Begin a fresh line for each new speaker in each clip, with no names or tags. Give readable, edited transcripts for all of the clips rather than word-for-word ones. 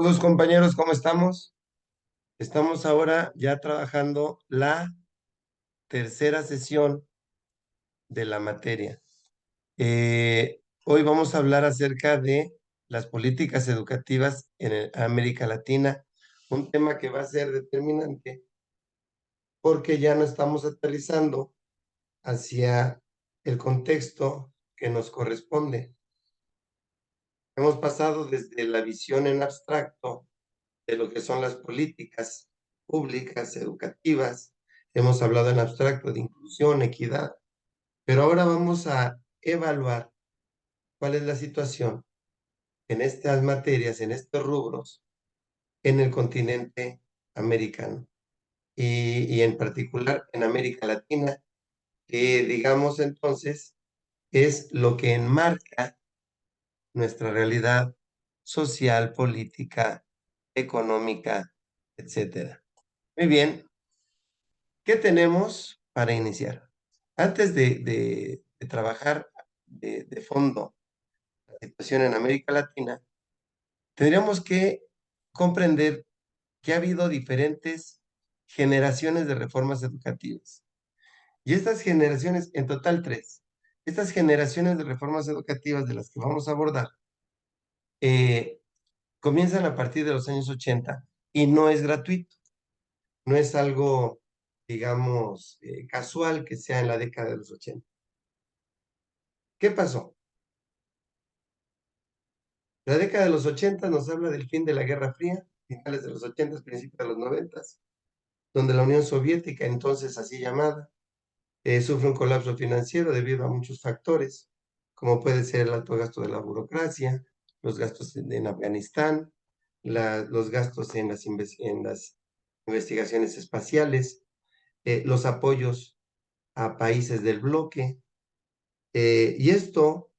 Todos compañeros, ¿cómo estamos? Estamos ahora ya trabajando la tercera sesión de la materia. Hoy vamos a hablar acerca de las políticas educativas en América Latina, un tema que va a ser determinante porque ya no estamos aterrizando hacia el contexto que nos corresponde. Hemos pasado desde la visión en abstracto de lo que son las políticas públicas, educativas. Hemos hablado en abstracto de inclusión, equidad, pero ahora vamos a evaluar cuál es la situación en estas materias, en estos rubros, en el continente americano y en particular en América Latina, que digamos entonces es lo que enmarca nuestra realidad social, política, económica, etcétera. Muy bien, ¿qué tenemos para iniciar? Antes de trabajar de fondo la situación en América Latina, tendríamos que comprender que ha habido diferentes generaciones de reformas educativas. Y estas generaciones, en total tres, estas generaciones de reformas educativas de las que vamos a abordar, eh, comienzan a partir de los años 80 y no es gratuito, no es algo, digamos, casual que sea en la década de los 80. ¿Qué pasó? La década de los 80 nos habla del fin de la Guerra Fría, finales de los 80, principios de los 90, donde la Unión Soviética, entonces así llamada, sufre un colapso financiero debido a muchos factores, como puede ser el alto gasto de la burocracia, los gastos en Afganistán, los gastos en las investigaciones espaciales, los apoyos a países del bloque, y esto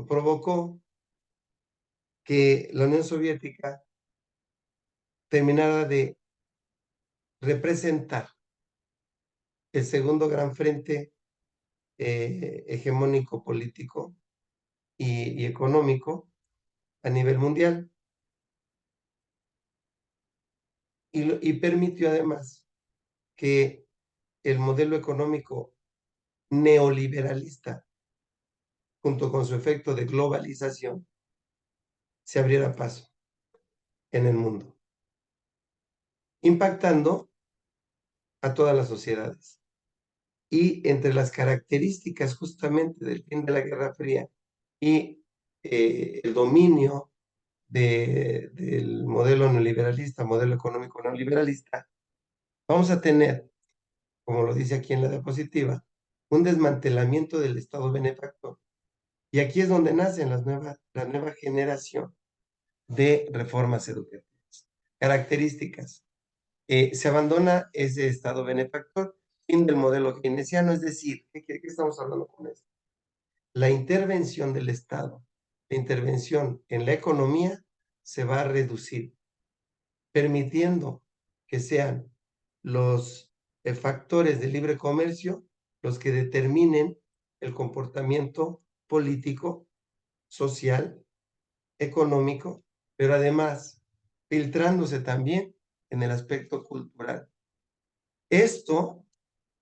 provocó que la Unión Soviética terminara de representar el segundo gran frente hegemónico político y económico a nivel mundial. Y permitió además que el modelo económico neoliberalista, junto con su efecto de globalización, se abriera paso en el mundo, impactando a todas las sociedades. Y entre las características justamente del fin de la Guerra Fría y el dominio del modelo neoliberalista, modelo económico neoliberalista, vamos a tener, como lo dice aquí en la diapositiva, un desmantelamiento del Estado benefactor. Y aquí es donde nace la nueva generación de reformas educativas. Características. Se abandona ese Estado benefactor, fin del modelo keynesiano, es decir, ¿qué estamos hablando con esto? La intervención del Estado, la intervención en la economía se va a reducir, permitiendo que sean los factores de libre comercio los que determinen el comportamiento político, social, económico, pero además filtrándose también en el aspecto cultural. Esto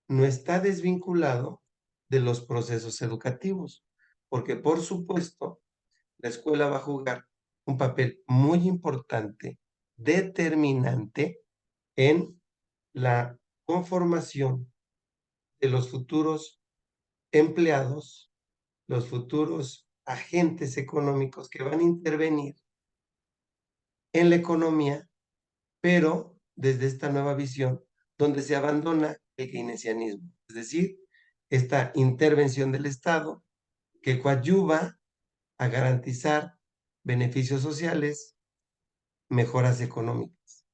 no está desvinculado de los procesos educativos, porque por supuesto la escuela va a jugar un papel muy importante, determinante en la conformación de los futuros empleados, los futuros agentes económicos que van a intervenir en la economía, pero desde esta nueva visión donde se abandona el keynesianismo, es decir, esta intervención del Estado que coadyuva a garantizar beneficios sociales, mejoras económicas,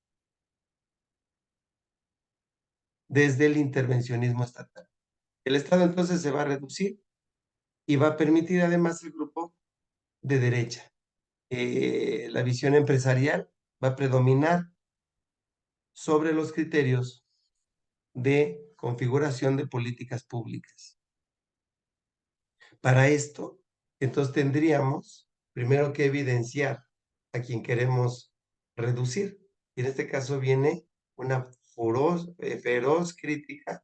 desde el intervencionismo estatal. El Estado entonces se va a reducir y va a permitir además el grupo de derecha. La visión empresarial va a predominar sobre los criterios de configuración de políticas públicas. Para esto, entonces tendríamos primero que evidenciar a quien queremos reducir. Y en este caso viene una feroz crítica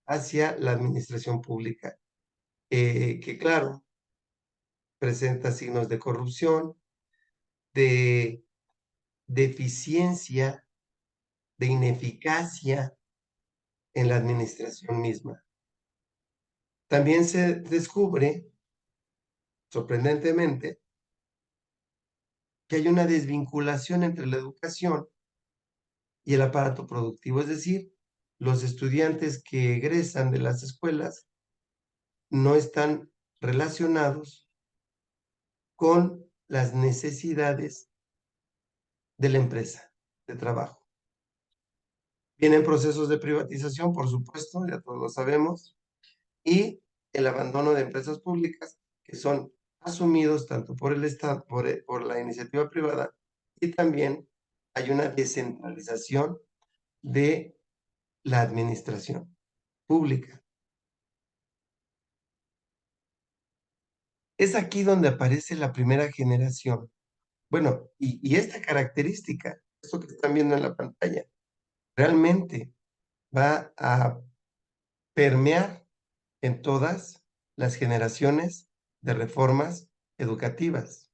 hacia la administración pública, que claro, presenta signos de corrupción, de deficiencia, de ineficacia en la administración misma. También se descubre, sorprendentemente, que hay una desvinculación entre la educación y el aparato productivo, es decir, los estudiantes que egresan de las escuelas no están relacionados con las necesidades de la empresa de trabajo. Vienen procesos de privatización, por supuesto, ya todos lo sabemos, y el abandono de empresas públicas que son asumidos tanto por el Estado, por la iniciativa privada, y también hay una descentralización de la administración pública. Es aquí donde aparece la primera generación. Bueno, y esta característica, esto que están viendo en la pantalla, realmente va a permear en todas las generaciones de reformas educativas.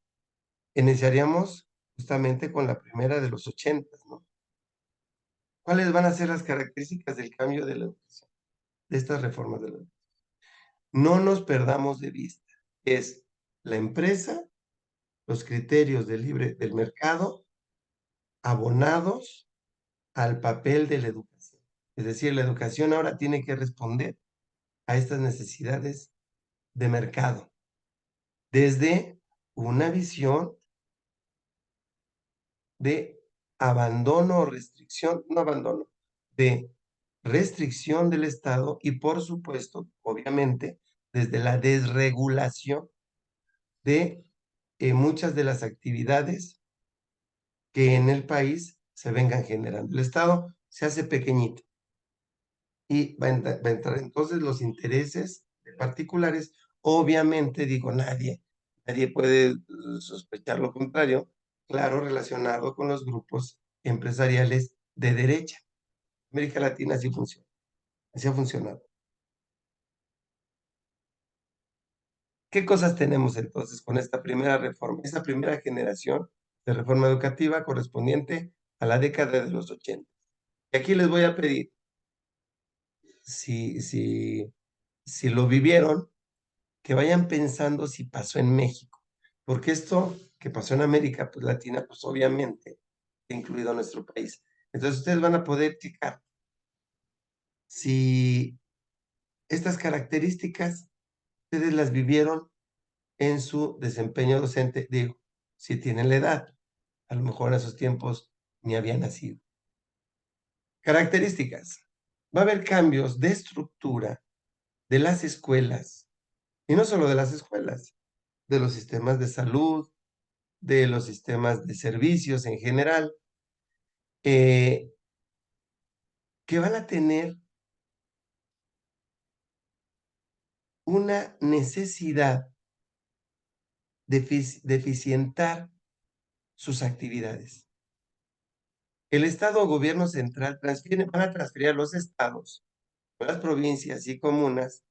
Iniciaríamos justamente con la primera de los 80, ¿no? ¿Cuáles van a ser las características del cambio de la educación, de estas reformas de la educación? No nos perdamos de vista, es la empresa, los criterios del mercado, abonados al papel de la educación. Es decir, la educación ahora tiene que responder a estas necesidades de mercado, desde una visión de abandono o restricción, no abandono, de restricción del Estado y, por supuesto, obviamente, desde la desregulación de muchas de las actividades que en el país se vengan generando. El Estado se hace pequeñito y va a entrar entonces los intereses de particulares. Obviamente, digo, nadie puede sospechar lo contrario, claro, relacionado con los grupos empresariales de derecha. América Latina así funciona, así ha funcionado. ¿Qué cosas tenemos entonces con esta primera reforma, esta primera generación de reforma educativa correspondiente a la década de los 80? Y aquí les voy a pedir, si, si, si lo vivieron, que vayan pensando si pasó en México, porque esto que pasó en América pues, Latina, pues obviamente, incluido nuestro país. Entonces ustedes van a poder checar si estas características ustedes las vivieron en su desempeño docente, digo, si tienen la edad, a lo mejor en esos tiempos ni había nacido. Características. Va a haber cambios de estructura de las escuelas, y no solo de las escuelas, de los sistemas de salud, de los sistemas de servicios en general. que van a tener una necesidad de eficientar sus actividades. El Estado o gobierno central van a transferir a los estados, a las provincias y comunas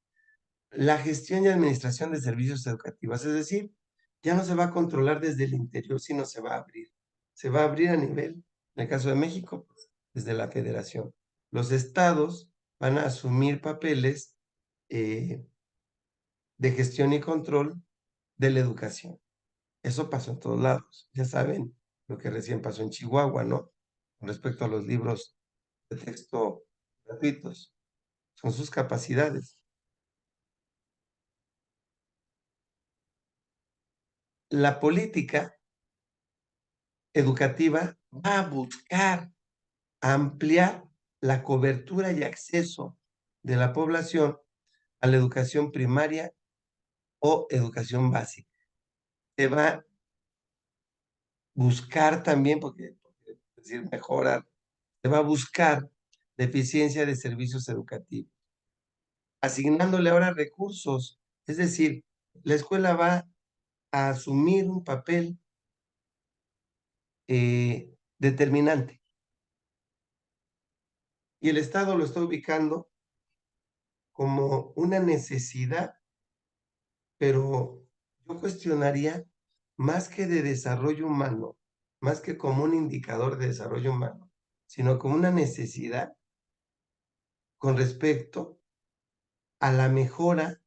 la gestión y administración de servicios educativos. Es decir, ya no se va a controlar desde el interior, sino se va a abrir. Se va a abrir a nivel, en el caso de México, pues, desde la federación. Los estados van a asumir papeles eh, de gestión y control de la educación. Eso pasó en todos lados. Ya saben lo que recién pasó en Chihuahua, ¿no? Con respecto a los libros de texto gratuitos. Son sus capacidades. La política educativa va a buscar ampliar la cobertura y acceso de la población a la educación primaria o educación básica. Se va a buscar también, porque es decir, mejorar, se va a buscar la eficiencia de servicios educativos, asignándole ahora recursos. Es decir, la escuela va a asumir un papel determinante y el Estado lo está ubicando como una necesidad, pero yo cuestionaría más que de desarrollo humano, más que como un indicador de desarrollo humano, sino como una necesidad con respecto a la mejora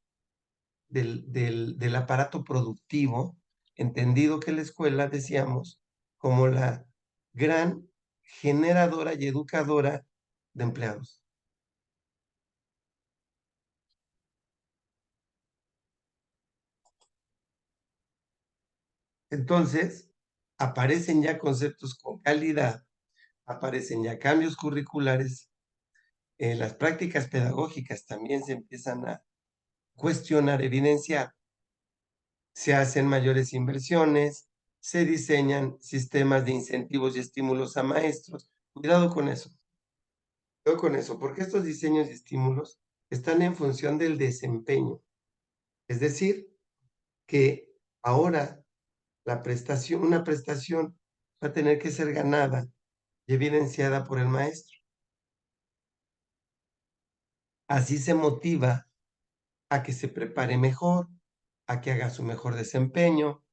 del aparato productivo, entendido que la escuela, decíamos, como la gran generadora y educadora de empleados. Entonces, aparecen ya conceptos con calidad, aparecen ya cambios curriculares, las prácticas pedagógicas también se empiezan a cuestionar, evidenciar, se hacen mayores inversiones, se diseñan sistemas de incentivos y estímulos a maestros. Cuidado con eso, porque estos diseños y estímulos están en función del desempeño. Es decir, que ahora una prestación va a tener que ser ganada y evidenciada por el maestro. Así se motiva a que se prepare mejor, a que haga su mejor desempeño.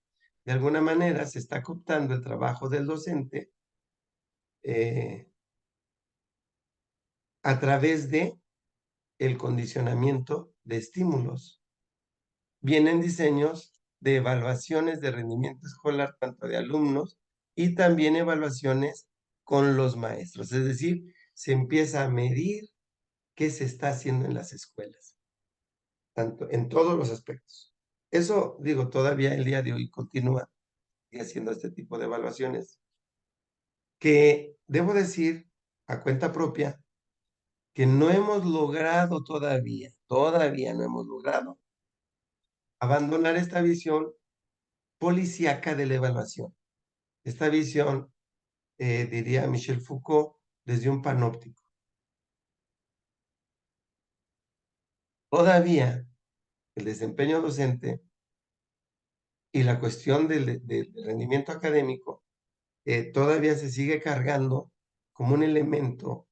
De alguna manera se está cooptando el trabajo del docente eh, a través de el condicionamiento de estímulos. Vienen diseños de evaluaciones de rendimiento escolar, tanto de alumnos, y también evaluaciones con los maestros. Es decir, se empieza a medir qué se está haciendo en las escuelas, tanto en todos los aspectos. Eso, digo, todavía el día de hoy continúa haciendo este tipo de evaluaciones, que debo decir a cuenta propia que no hemos logrado todavía no hemos logrado abandonar esta visión policíaca de la evaluación. Esta visión, diría Michel Foucault, desde un panóptico. Todavía el desempeño docente y la cuestión del rendimiento académico todavía se sigue cargando como un elemento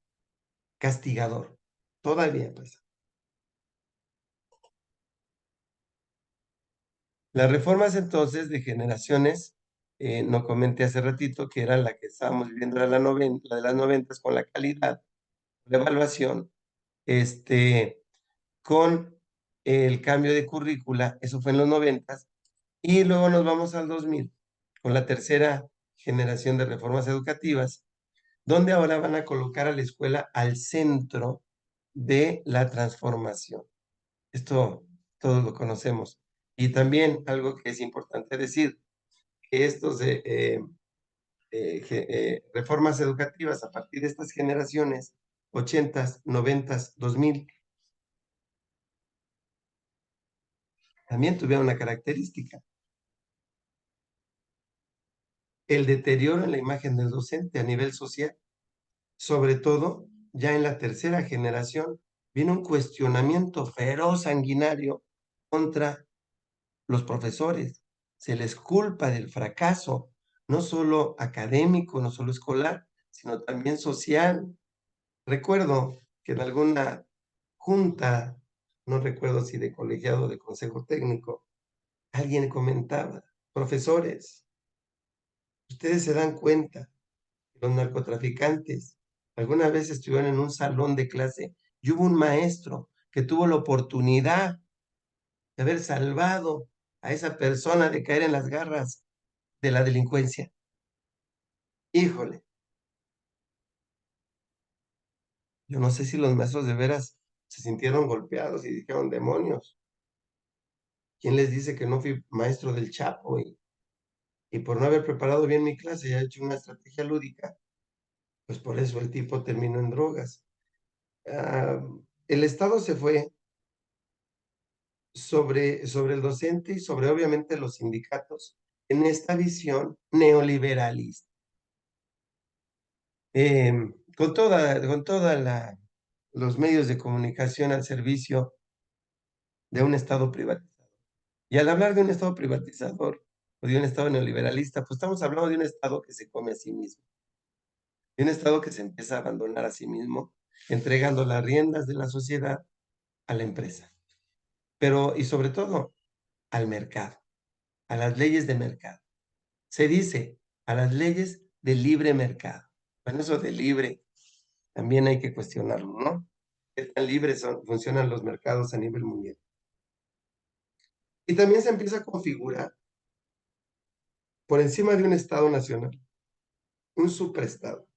castigador. Todavía pasa. Las reformas entonces de generaciones, no comenté hace ratito que era la que estábamos viviendo, era la de las noventas con la calidad, la evaluación, con el cambio de currícula, eso fue en los noventas, y luego nos vamos al 2000 con la tercera generación de reformas educativas, donde ahora van a colocar a la escuela al centro de la transformación. Esto todos lo conocemos. Y también algo que es importante decir, que estos reformas educativas a partir de estas generaciones, 80s, 90s, 2000, también tuvieron una característica, el deterioro en la imagen del docente a nivel social, sobre todo ya en la tercera generación, viene un cuestionamiento feroz, sanguinario, contra los profesores. Se les culpa del fracaso, no solo académico, no solo escolar, sino también social. Recuerdo que en alguna junta, no recuerdo si de colegiado o de consejo técnico, alguien comentaba: profesores, ustedes se dan cuenta que los narcotraficantes alguna vez estuvieron en un salón de clase y hubo un maestro que tuvo la oportunidad de haber salvado a esa persona de caer en las garras de la delincuencia. Híjole, yo no sé si los maestros de veras se sintieron golpeados y dijeron: demonios, ¿quién les dice que no fui maestro del Chapo? Y por no haber preparado bien mi clase y haber hecho una estrategia lúdica, pues por eso el tipo terminó en drogas. Ah, el Estado se fue sobre el docente y sobre obviamente los sindicatos en esta visión neoliberalista. Con toda los medios de comunicación al servicio de un Estado privatizador. Y al hablar de un Estado privatizador o de un Estado neoliberalista, pues estamos hablando de un Estado que se come a sí mismo, de un Estado que se empieza a abandonar a sí mismo, entregando las riendas de la sociedad a la empresa, pero y sobre todo al mercado, a las leyes de mercado. Se dice a las leyes de libre mercado. Bueno, eso de libre también hay que cuestionarlo, ¿no? ¿Qué tan libres funcionan los mercados a nivel mundial? Y también se empieza a configurar por encima de un Estado nacional, un superestado,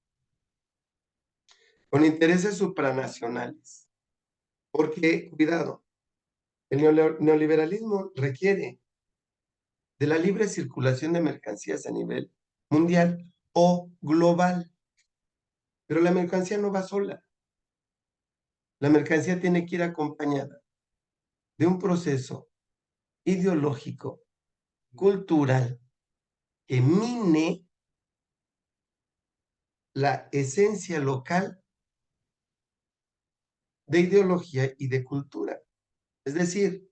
con intereses supranacionales. Porque, cuidado, el neoliberalismo requiere de la libre circulación de mercancías a nivel mundial o global, pero la mercancía no va sola. La mercancía tiene que ir acompañada de un proceso ideológico, cultural, que mine la esencia local de ideología y de cultura. Es decir,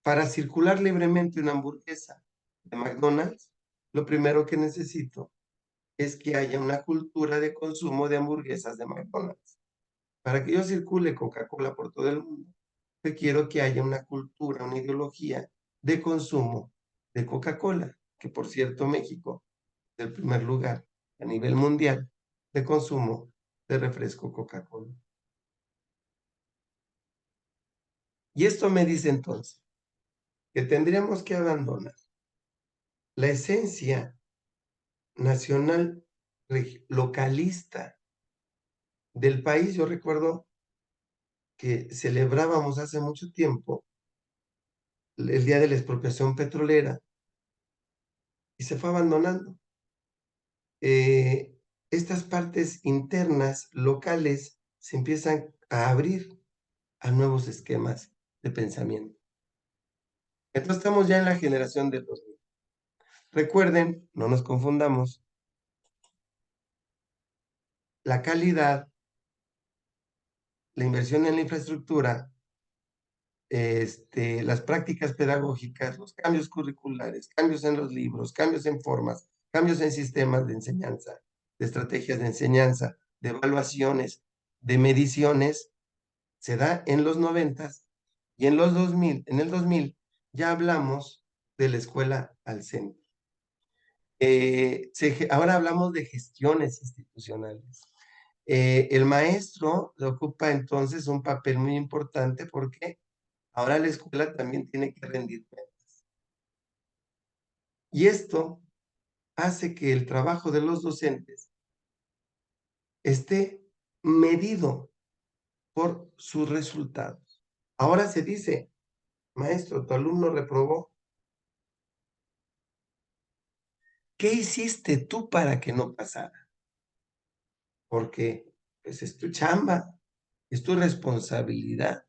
para circular libremente una hamburguesa de McDonald's, lo primero que necesito es que haya una cultura de consumo de hamburguesas de McDonald's. Para que yo circule Coca-Cola por todo el mundo, requiero que haya una cultura, una ideología de consumo de Coca-Cola, que por cierto México es el primer lugar a nivel mundial de consumo de refresco Coca-Cola. Y esto me dice entonces que tendríamos que abandonar la esencia nacional localista del país. Yo recuerdo que celebrábamos hace mucho tiempo el Día de la Expropiación Petrolera y se fue abandonando. Estas partes internas, locales, se empiezan a abrir a nuevos esquemas de pensamiento. Entonces estamos ya en la generación de 2000. Recuerden, no nos confundamos, la calidad, la inversión en la infraestructura, las prácticas pedagógicas, los cambios curriculares, cambios en los libros, cambios en formas, cambios en sistemas de enseñanza, de estrategias de enseñanza, de evaluaciones, de mediciones, se da en los 90 y en los 2000, en el 2000 ya hablamos de la escuela al centro. Ahora hablamos de gestiones institucionales. El maestro ocupa entonces un papel muy importante porque ahora la escuela también tiene que rendir cuentas. Y esto hace que el trabajo de los docentes esté medido por sus resultados. Ahora se dice: maestro, tu alumno reprobó. ¿Qué hiciste tú para que no pasara? Porque pues es tu chamba, es tu responsabilidad.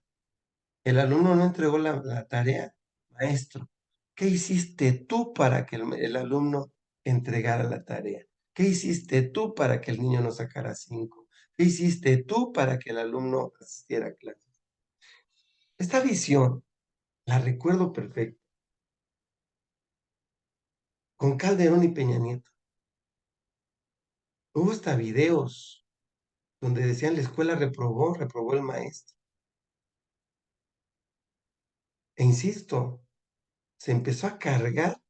El alumno no entregó la tarea. Maestro, ¿qué hiciste tú para que el alumno entregara la tarea? ¿Qué hiciste tú para que el niño no sacara 5? ¿Qué hiciste tú para que el alumno asistiera a clases? Esta visión la recuerdo perfecto, con Calderón y Peña Nieto. Hubo hasta videos donde decían: "La escuela reprobó, reprobó el maestro". E insisto, se empezó a cargar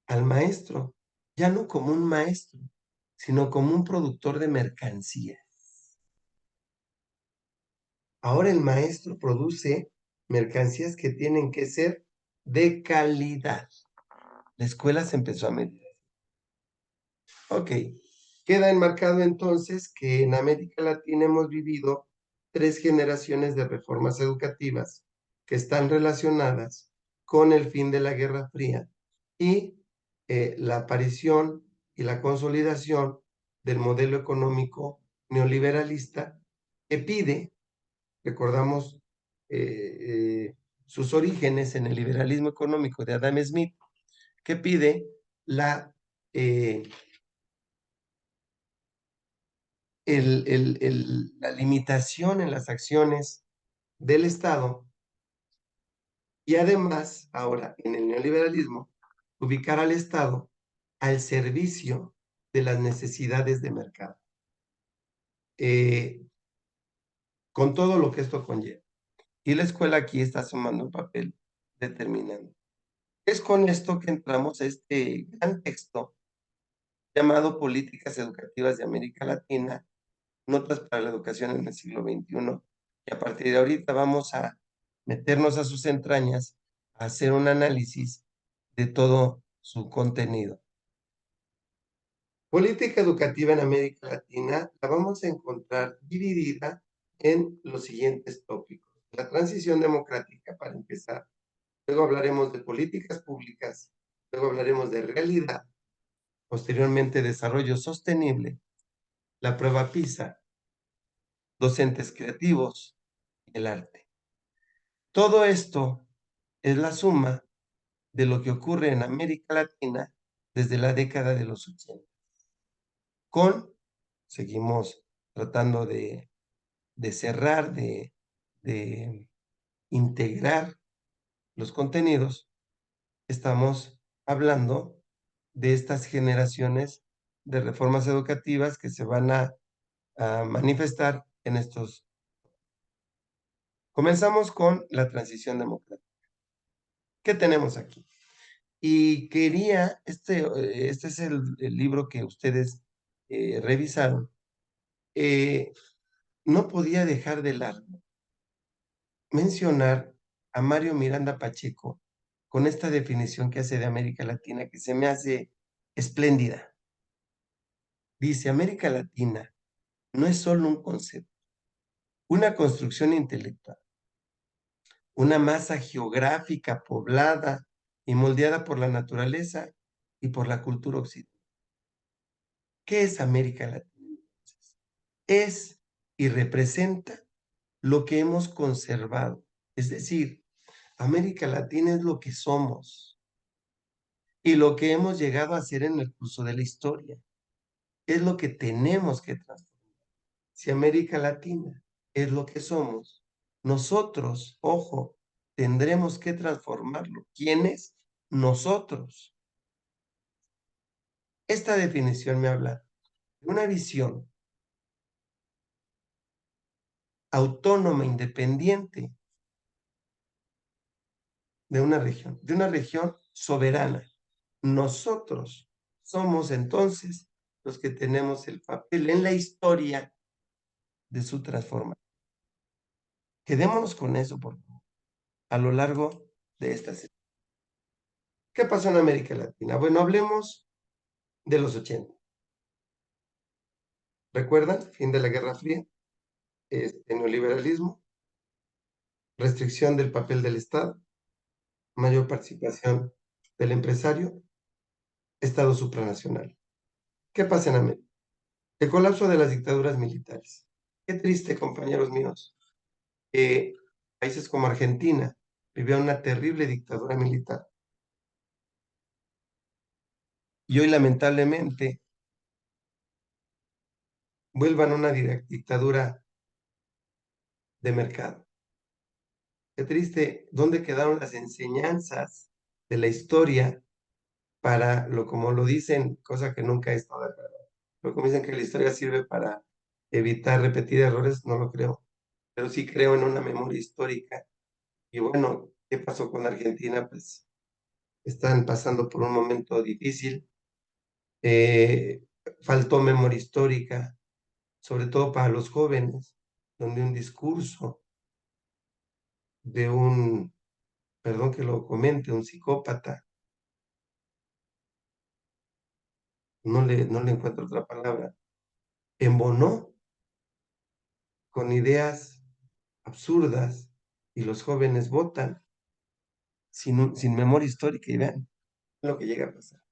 al maestro, ya no como un maestro, sino como un productor de mercancía. Ahora el maestro produce mercancías que tienen que ser de calidad. La escuela se empezó a medir. Ok, queda enmarcado entonces que en América Latina hemos vivido 3 generaciones de reformas educativas que están relacionadas con el fin de la Guerra Fría y la aparición y la consolidación del modelo económico neoliberalista que pide, recordamos, sus orígenes en el liberalismo económico de Adam Smith, que pide la eh, la limitación en las acciones del Estado y además, ahora en el neoliberalismo, ubicar al Estado al servicio de las necesidades de mercado, eh, con todo lo que esto conlleva. Y la escuela aquí está sumando un papel determinante. Es con esto que entramos a este gran texto llamado Políticas Educativas de América Latina, notas para la educación en el siglo XXI. Y a partir de ahorita vamos a meternos a sus entrañas, a hacer un análisis de todo su contenido. Política educativa en América Latina la vamos a encontrar dividida en los siguientes tópicos. La transición democrática, para empezar. Luego hablaremos de políticas públicas. Luego hablaremos de realidad. Posteriormente, desarrollo sostenible. La prueba PISA. Docentes creativos. El arte. Todo esto es la suma de lo que ocurre en América Latina desde la década de los 80. Seguimos tratando de cerrar, de integrar los contenidos. Estamos hablando de estas generaciones de reformas educativas que se van a manifestar en estos. Comenzamos con la transición democrática. ¿Qué tenemos aquí? Y quería, este es el libro que ustedes revisaron. No podía dejar de lado mencionar a Mario Miranda Pacheco con esta definición que hace de América Latina, que se me hace espléndida. Dice: América Latina no es solo un concepto, una construcción intelectual, una masa geográfica poblada y moldeada por la naturaleza y por la cultura occidental. ¿Qué es América Latina? Es y representa lo que hemos conservado. Es decir, América Latina es lo que somos y lo que hemos llegado a ser en el curso de la historia. Es lo que tenemos que transformar. Si América Latina es lo que somos, nosotros, ojo, tendremos que transformarlo. ¿Quiénes? Nosotros. Esta definición me habla de una visión autónoma, independiente de una región soberana. Nosotros somos entonces los que tenemos el papel en la historia de su transformación. Quedémonos con eso, por favor, a lo largo de esta serie. ¿Qué pasó en América Latina? Bueno, hablemos de los 80. ¿Recuerdan? Fin de la Guerra Fría, neoliberalismo, restricción del papel del Estado, mayor participación del empresario, Estado supranacional. ¿Qué pasa en América? El colapso de las dictaduras militares. Qué triste, compañeros míos, que países como Argentina vivían una terrible dictadura militar. Y hoy, lamentablemente, vuelvan a una dictadura de mercado. Qué triste, ¿dónde quedaron las enseñanzas de la historia para lo como lo dicen, cosa que nunca he estado de acuerdo? Pero como dicen que la historia sirve para evitar repetir errores, no lo creo. Pero sí creo en una memoria histórica. Y bueno, ¿qué pasó con Argentina? Pues están pasando por un momento difícil. Eh, Faltó memoria histórica, sobre todo para los jóvenes, donde un discurso de un, perdón que lo comente, un psicópata, no le encuentro otra palabra, embonó con ideas absurdas y los jóvenes votan sin memoria histórica y vean lo que llega a pasar.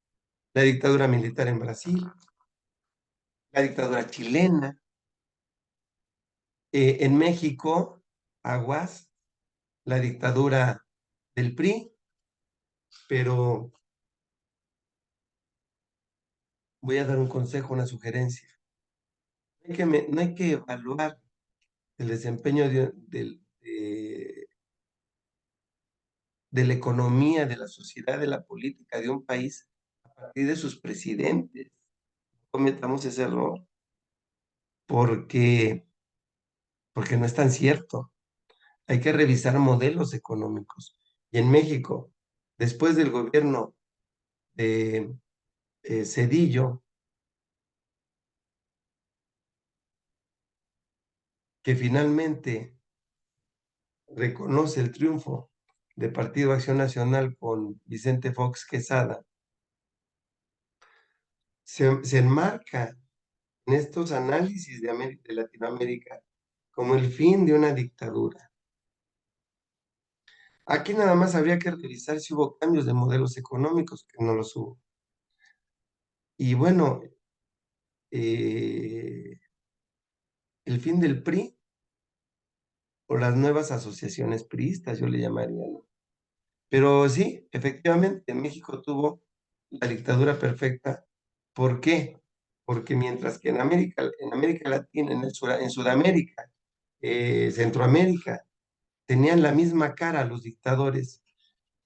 La dictadura militar en Brasil, la dictadura chilena, en México, aguas, la dictadura del PRI, pero voy a dar un consejo, una sugerencia. No hay que evaluar el desempeño de la economía, de la sociedad, de la política de un país a partir de sus presidentes. No cometamos ese error porque, porque no es tan cierto. Hay que revisar modelos económicos. Y en México, después del gobierno de Cedillo, que finalmente reconoce el triunfo de Partido Acción Nacional con Vicente Fox Quesada, se enmarca en estos análisis de Latinoamérica como el fin de una dictadura. Aquí nada más habría que revisar si hubo cambios de modelos económicos, que no los hubo. Y bueno, el fin del PRI o las nuevas asociaciones priistas, yo le llamaría, ¿no? Pero sí, efectivamente, México tuvo la dictadura perfecta. ¿Por qué? Porque mientras que en América Latina, en Sudamérica, Centroamérica, tenían la misma cara los dictadores,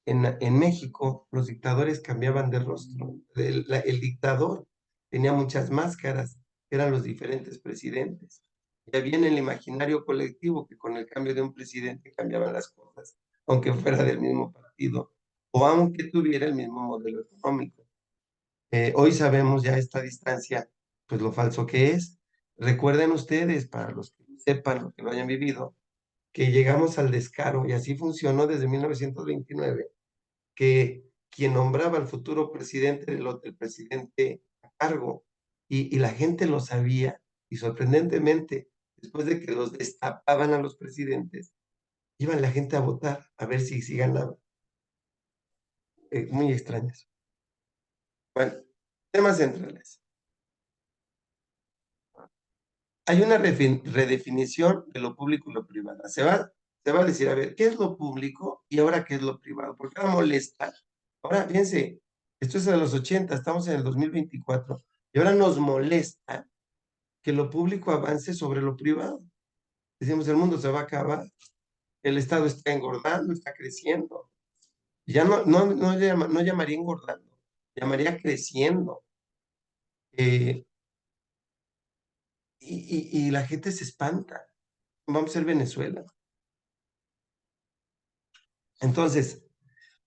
en México los dictadores cambiaban de rostro. El dictador tenía muchas máscaras, eran los diferentes presidentes. Ya había en el imaginario colectivo que con el cambio de un presidente cambiaban las cosas, aunque fuera del mismo partido o aunque tuviera el mismo modelo económico. Hoy sabemos ya a esta distancia, pues lo falso que es. Recuerden ustedes, para los que sepan, lo que lo hayan vivido, que llegamos al descaro y así funcionó desde 1929, que quien nombraba al futuro presidente del presidente a cargo y la gente lo sabía y sorprendentemente, después de que los destapaban a los presidentes, iban la gente a votar a ver si ganaba. Muy extrañas. Bueno, temas centrales. Hay una redefinición de lo público y lo privado. Se va a decir, a ver, ¿qué es lo público y ahora qué es lo privado? Porque ahora molesta. Ahora, fíjense, esto es de los 80, estamos en el 2024, y ahora nos molesta que lo público avance sobre lo privado. Decimos, el mundo se va a acabar, el Estado está engordando, está creciendo. Ya no llamaría engordando, llamaría creciendo. Eh, y la gente se espanta. Vamos a ser Venezuela. Entonces,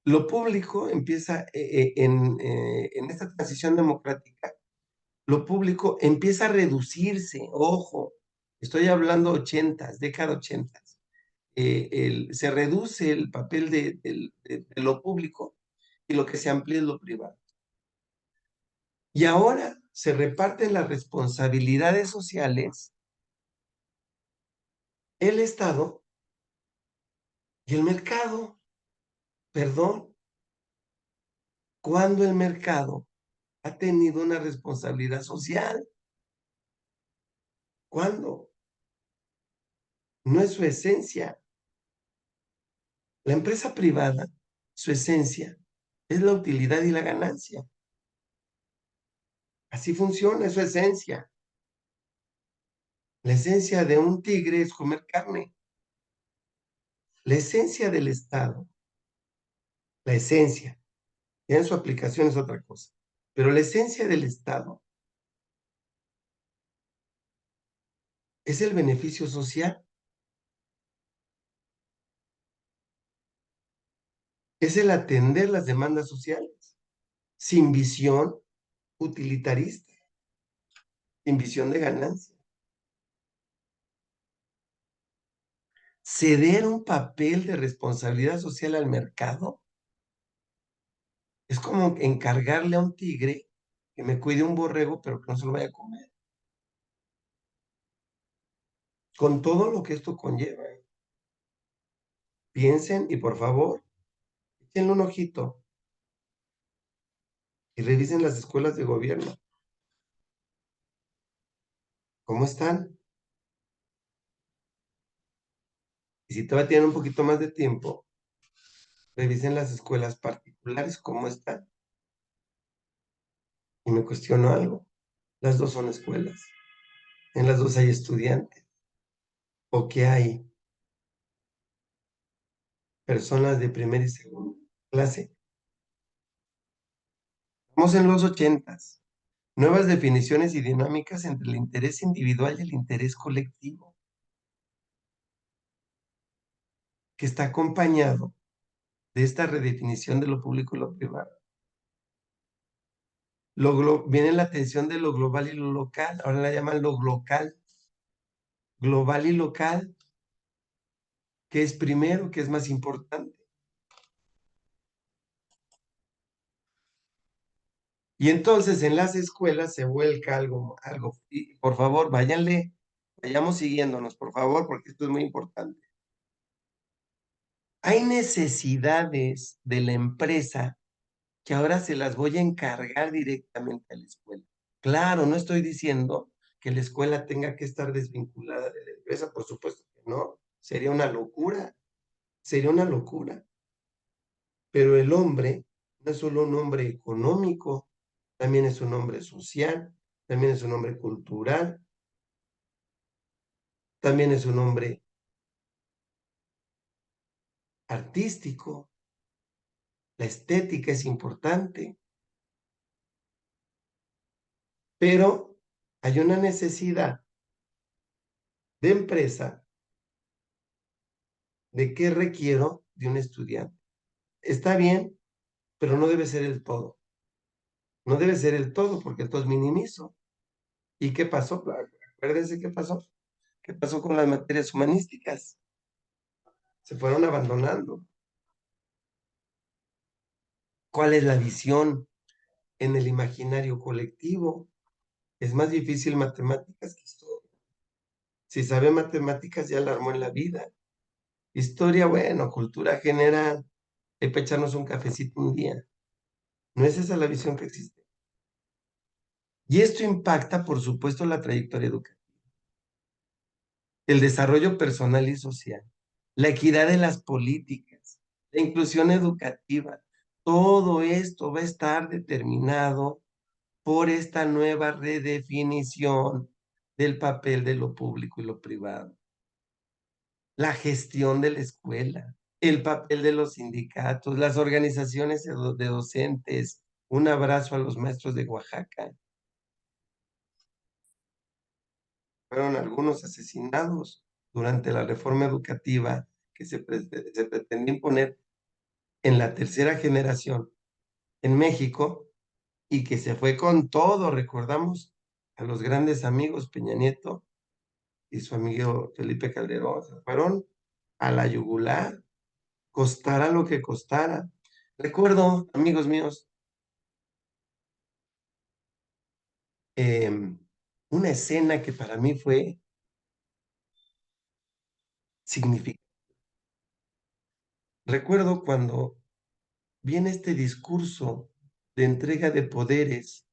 lo público empieza en esta transición democrática, lo público empieza a reducirse, ojo, estoy hablando ochentas, década ochentas. Se reduce el papel de lo público y lo que se amplía es lo privado. Y ahora se reparten las responsabilidades sociales, el Estado y el mercado. Perdón, ¿cuándo el mercado ha tenido una responsabilidad social? ¿Cuándo? No es su esencia. La empresa privada, su esencia, es la utilidad y la ganancia. Así funciona, es su esencia. La esencia de un tigre es comer carne. La esencia del Estado, la esencia, ya en su aplicación es otra cosa, pero la esencia del Estado es el beneficio social, es el atender las demandas sociales, sin visión utilitarista, sin visión de ganancia. Ceder un papel de responsabilidad social al mercado es como encargarle a un tigre que me cuide un borrego, pero que no se lo vaya a comer. Con todo lo que esto conlleva. Piensen y por favor, échenle un ojito y revisen las escuelas de gobierno. ¿Cómo están? Y si todavía tienen un poquito más de tiempo, revisen las escuelas particulares, ¿cómo están? Y me cuestiono algo. Las dos son escuelas. En las dos hay estudiantes. ¿O qué hay? Personas de primera y segunda clase. Estamos en los 80s. Nuevas definiciones y dinámicas entre el interés individual y el interés colectivo, que está acompañado de esta redefinición de lo público y lo privado. Viene la atención de lo global y lo local, ahora la llaman lo local, global y local, que es primero, que es más importante. Y entonces en las escuelas se vuelca algo, y por favor, vayamos siguiéndonos, por favor, porque esto es muy importante. Hay necesidades de la empresa que ahora se las voy a encargar directamente a la escuela. Claro, no estoy diciendo que la escuela tenga que estar desvinculada de la empresa, por supuesto que no, sería una locura. Pero el hombre no es solo un hombre económico, también es un hombre social, también es un hombre cultural, también es un hombre artístico. La estética es importante, pero hay una necesidad de empresa de qué requiero de un estudiante. Está bien, pero no debe ser el todo. No debe ser el todo, porque entonces minimizo. ¿Y qué pasó? Acuérdense qué pasó. ¿Qué pasó con las materias humanísticas? Se fueron abandonando. ¿Cuál es la visión en el imaginario colectivo? Es más difícil matemáticas que historia. Si sabe matemáticas, ya la armó en la vida. Historia, bueno, cultura general. Hay para echarnos un cafecito un día. No es esa la visión que existe. Y esto impacta, por supuesto, la trayectoria educativa, el desarrollo personal y social, la equidad de las políticas, la inclusión educativa. Todo esto va a estar determinado por esta nueva redefinición del papel de lo público y lo privado, la gestión de la escuela, el papel de los sindicatos, las organizaciones de docentes. Un abrazo a los maestros de Oaxaca. Fueron algunos asesinados durante la reforma educativa que se pretendía imponer en la tercera generación en México y que se fue con todo. Recordamos a los grandes amigos Peña Nieto y su amigo Felipe Calderón. Se fueron a la yugular, costara lo que costara. Recuerdo, amigos míos, una escena que para mí fue significativa. Recuerdo cuando viene este discurso de entrega de poderes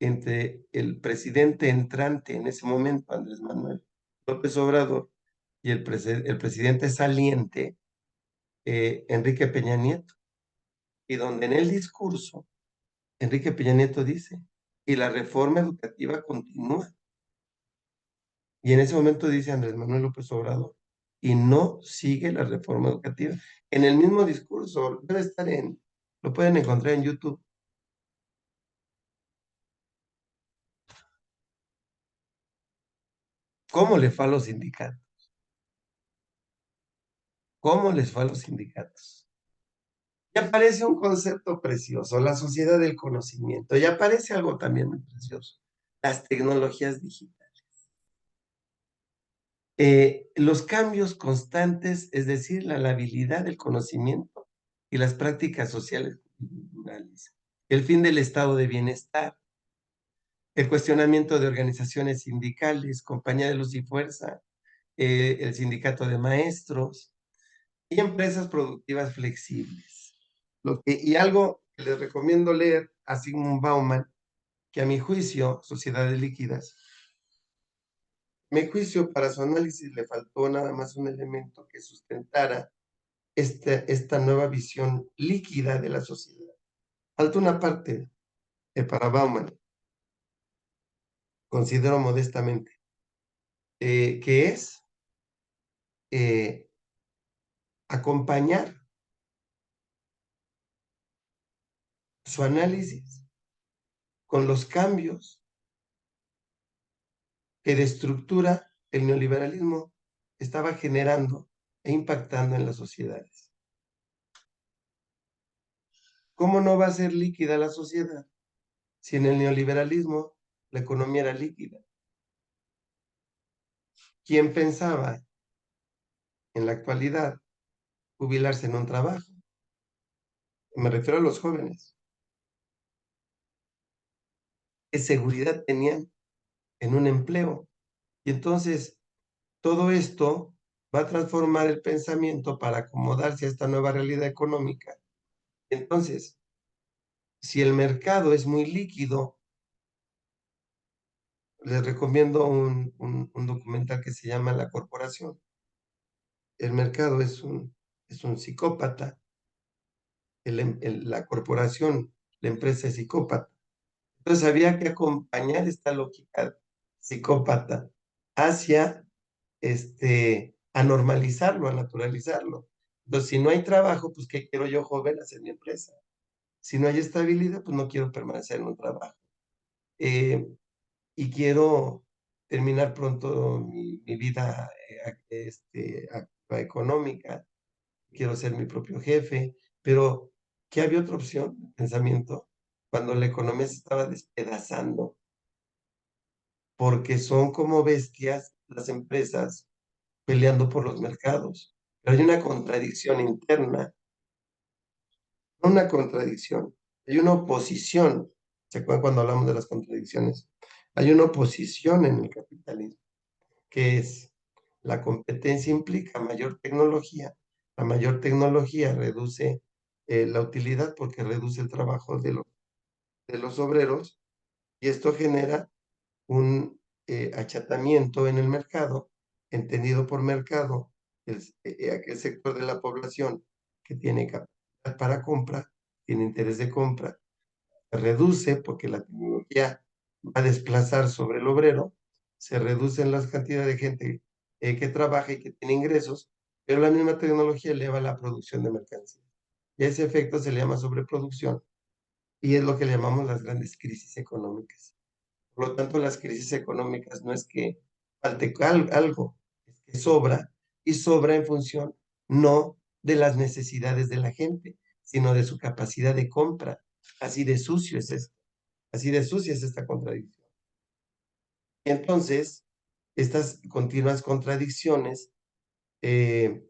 entre el presidente entrante en ese momento, Andrés Manuel López Obrador, y el presidente saliente, Enrique Peña Nieto, y donde en el discurso Enrique Peña Nieto dice, y la reforma educativa continúa. Y en ese momento dice Andrés Manuel López Obrador, y no sigue la reforma educativa. En el mismo discurso, debe estar lo pueden encontrar en YouTube. ¿Cómo le fue a los sindicatos? ¿Cómo les fue a los sindicatos? Y aparece un concepto precioso, la sociedad del conocimiento, y aparece algo también muy precioso, las tecnologías digitales. Los cambios constantes, es decir, la habilidad del conocimiento y las prácticas sociales culturales, el fin del estado de bienestar, el cuestionamiento de organizaciones sindicales, Compañía de Luz y Fuerza, el sindicato de maestros y empresas productivas flexibles. Y algo que les recomiendo leer a Zygmunt Bauman, que a mi juicio, Sociedades Líquidas, mi juicio para su análisis le faltó nada más un elemento que sustentara esta nueva visión líquida de la sociedad. Falta una parte para Bauman, considero modestamente, que es eh, acompañar su análisis con los cambios que de estructura el neoliberalismo estaba generando e impactando en las sociedades. ¿Cómo no va a ser líquida la sociedad si en el neoliberalismo la economía era líquida? ¿Quién pensaba en la actualidad jubilarse en un trabajo? Me refiero a los jóvenes. ¿Qué seguridad tenían en un empleo? Y entonces todo esto va a transformar el pensamiento para acomodarse a esta nueva realidad económica. Entonces, si el mercado es muy líquido, les recomiendo un documental que se llama La Corporación. El mercado es un psicópata, la corporación, la empresa es psicópata. Entonces había que acompañar esta lógica psicópata hacia a normalizarlo, a naturalizarlo. Entonces, si no hay trabajo, pues ¿qué quiero yo, joven, hacer mi empresa? Si no hay estabilidad, pues no quiero permanecer en un trabajo. Eh, y quiero terminar pronto mi vida activa económica, quiero ser mi propio jefe, pero ¿qué había otra opción de pensamiento cuando la economía se estaba despedazando? Porque son como bestias las empresas peleando por los mercados. Pero hay una contradicción interna, no una contradicción, hay una oposición. ¿Se acuerdan cuando hablamos de las contradicciones? Hay una oposición en el capitalismo, que es la competencia implica mayor tecnología. La mayor tecnología reduce la utilidad porque reduce el trabajo de los obreros y esto genera un achatamiento en el mercado, entendido por mercado, aquel sector de la población que tiene capacidad para compra, tiene interés de compra, se reduce porque la tecnología va a desplazar sobre el obrero, se reducen las cantidades de gente que trabaja y que tiene ingresos, pero la misma tecnología eleva la producción de mercancías. Y ese efecto se le llama sobreproducción y es lo que le llamamos las grandes crisis económicas. Por lo tanto, las crisis económicas no es que falte algo, es que sobra y sobra en función no de las necesidades de la gente, sino de su capacidad de compra. Así de sucio es esto, así de sucia es esta contradicción. Entonces, estas continuas contradicciones eh,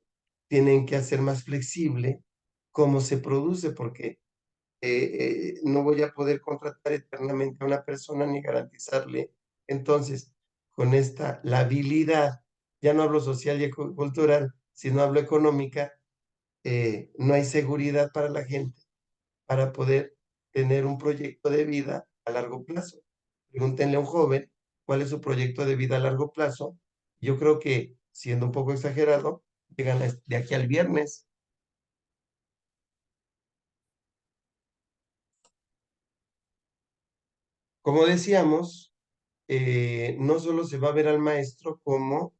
tienen que hacer más flexible cómo se produce, porque no voy a poder contratar eternamente a una persona ni garantizarle. Entonces, con la habilidad, ya no hablo social y cultural, sino hablo económica, no hay seguridad para la gente para poder tener un proyecto de vida a largo plazo. Pregúntenle a un joven cuál es su proyecto de vida a largo plazo. Yo creo que, siendo un poco exagerado, llegan de aquí al viernes. Como decíamos, no solo se va a ver al maestro como,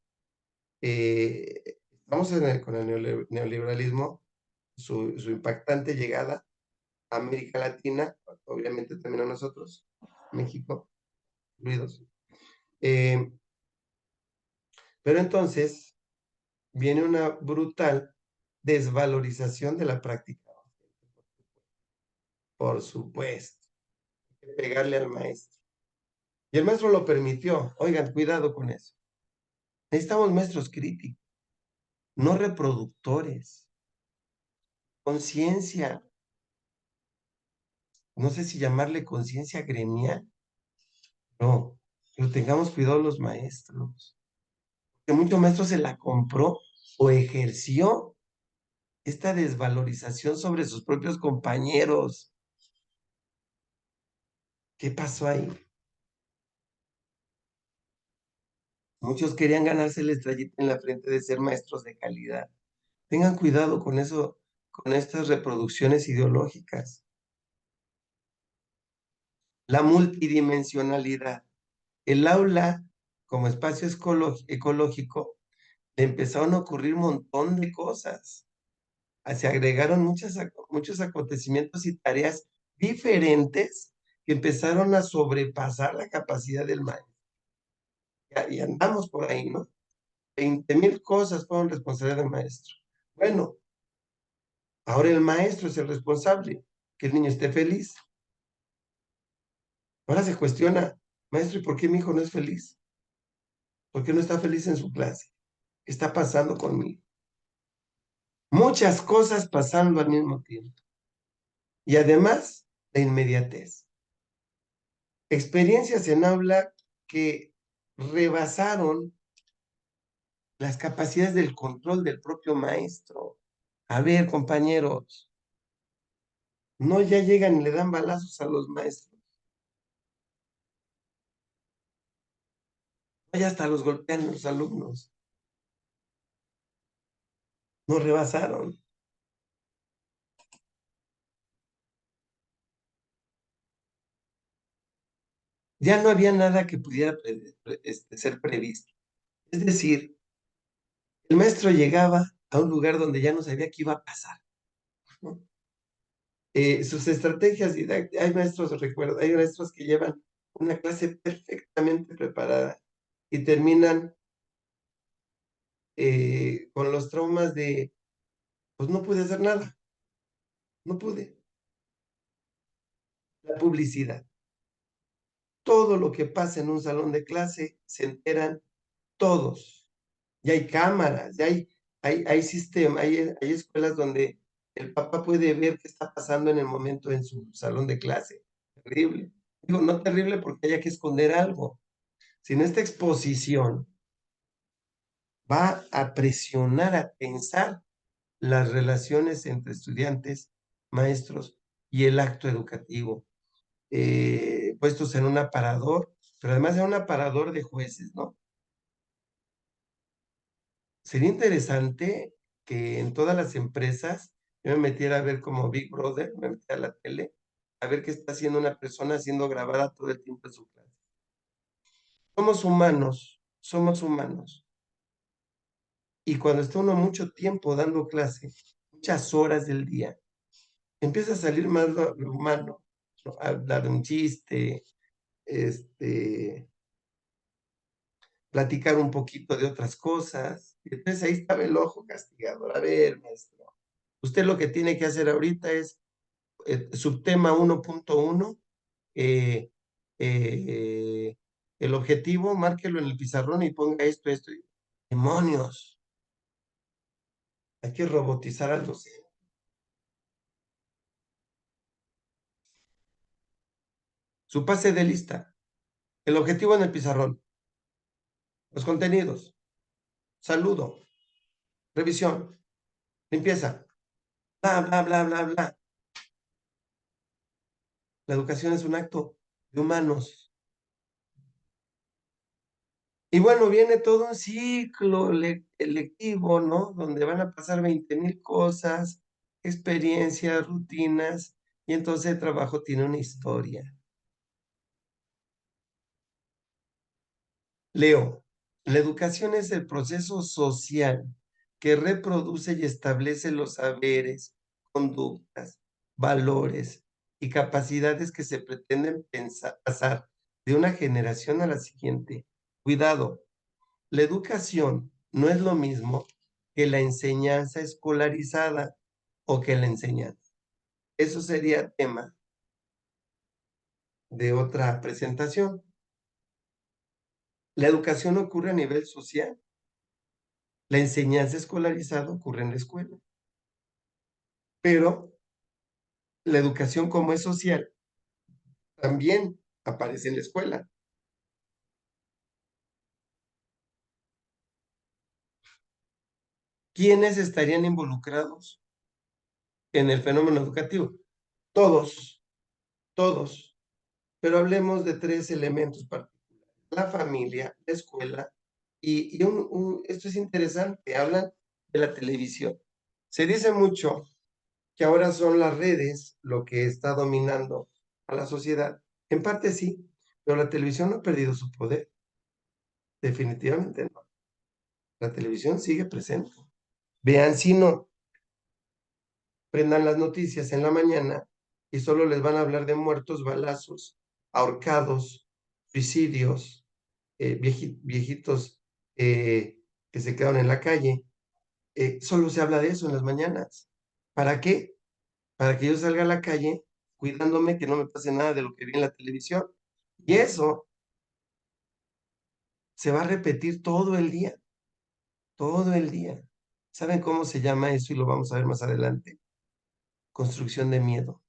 vamos con el neoliberalismo, su impactante llegada a América Latina, obviamente también a nosotros, México, incluidos. Eh, pero entonces viene una brutal desvalorización de la práctica, por supuesto, pegarle al maestro. Y el maestro lo permitió. Oigan, cuidado con eso. Necesitamos maestros críticos, no reproductores. Conciencia, no sé si llamarle conciencia gremial, no, pero tengamos cuidado los maestros, que muchos maestros se la compró o ejerció esta desvalorización sobre sus propios compañeros. ¿Qué pasó ahí? Muchos querían ganarse la estrellita en la frente de ser maestros de calidad. Tengan cuidado con eso, con estas reproducciones ideológicas. La multidimensionalidad. El aula como espacio ecológico le empezaron a ocurrir un montón de cosas. Se agregaron muchos acontecimientos y tareas diferentes que empezaron a sobrepasar la capacidad del maestro. Y andamos por ahí, ¿no? 20,000 cosas fueron responsabilidad del maestro. Bueno, ahora el maestro es el responsable, que el niño esté feliz. Ahora se cuestiona, maestro, ¿y por qué mi hijo no es feliz? ¿Por qué no está feliz en su clase? ¿Qué está pasando conmigo? Muchas cosas pasando al mismo tiempo. Y además, la inmediatez. Experiencias en aula que rebasaron las capacidades del control del propio maestro. A ver, compañeros, no ya llegan y le dan balazos a los maestros. No ya hasta los golpean los alumnos. Nos rebasaron. Ya no había nada que pudiera ser previsto. Es decir, el maestro llegaba a un lugar donde ya no sabía qué iba a pasar, ¿no? Sus estrategias didácticas, hay maestros, recuerdo, hay maestros que llevan una clase perfectamente preparada y terminan con los traumas de, pues no pude hacer nada, no pude. La publicidad. Todo lo que pasa en un salón de clase se enteran todos. Ya hay cámaras, ya hay sistema, hay escuelas donde el papá puede ver qué está pasando en el momento en su salón de clase. Terrible. Digo, no terrible porque haya que esconder algo, sino esta exposición va a presionar, a tensar las relaciones entre estudiantes, maestros y el acto educativo, puestos en un aparador, pero además en un aparador de jueces, ¿no? Sería interesante que en todas las empresas yo me metiera a ver como Big Brother, me metiera a la tele, a ver qué está haciendo una persona siendo grabada todo el tiempo en su clase. Somos humanos, somos humanos. Y cuando está uno mucho tiempo dando clase, muchas horas del día, empieza a salir más lo humano, ¿no? Hablar un chiste, este, platicar un poquito de otras cosas. Y entonces ahí estaba el ojo castigador. A ver, maestro, usted lo que tiene que hacer ahorita es subtema 1.1, eh, eh, el objetivo, márquelo en el pizarrón y ponga esto, esto. Demonios, hay que robotizar al docente. Su pase de lista, el objetivo en el pizarrón, los contenidos, saludo, revisión, limpieza, bla, bla, bla, bla, bla. La educación es un acto de humanos. Y bueno, viene todo un ciclo lectivo, ¿no? Donde van a pasar 20,000 cosas, experiencias, rutinas, y entonces el trabajo tiene una historia. Leo, la educación es el proceso social que reproduce y establece los saberes, conductas, valores y capacidades que se pretenden pasar de una generación a la siguiente. Cuidado, la educación no es lo mismo que la enseñanza escolarizada o que la enseñanza. Eso sería tema de otra presentación. La educación ocurre a nivel social. La enseñanza escolarizada ocurre en la escuela, pero la educación como es social también aparece en la escuela. ¿Quiénes estarían involucrados en el fenómeno educativo? Todos, todos. Pero hablemos de tres elementos particulares: la familia, la escuela esto es interesante, hablan de la televisión. Se dice mucho que ahora son las redes lo que está dominando a la sociedad. En parte sí, pero la televisión no ha perdido su poder. Definitivamente no. La televisión sigue presente. Vean, si no, prendan las noticias en la mañana y solo les van a hablar de muertos, balazos, ahorcados, suicidios, viejitos que se quedaron en la calle. Solo se habla de eso en las mañanas. ¿Para qué? Para que yo salga a la calle cuidándome que no me pase nada de lo que vi en la televisión. Y eso se va a repetir todo el día, todo el día. ¿Saben cómo se llama eso? Y lo vamos a ver más adelante. Construcción de miedo.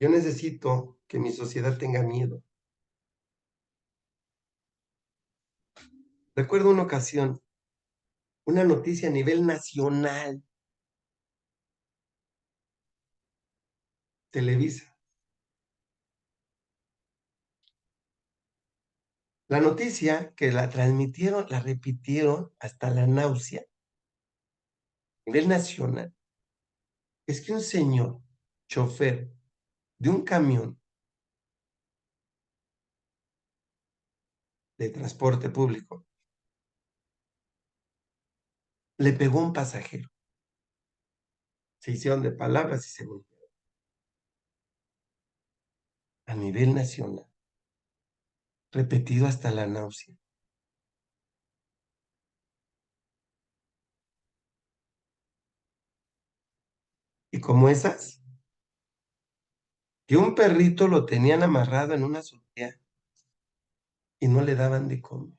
Yo necesito que mi sociedad tenga miedo. Recuerdo una ocasión, una noticia a nivel nacional, Televisa. La noticia que la transmitieron, la repitieron hasta la náusea, a nivel nacional, es que un señor, chofer de un camión de transporte público, le pegó a un pasajero. Se hicieron de palabras y se golpearon a nivel nacional, repetido hasta la náusea. Y como esas, que un perrito lo tenían amarrado en una azotea y no le daban de comer.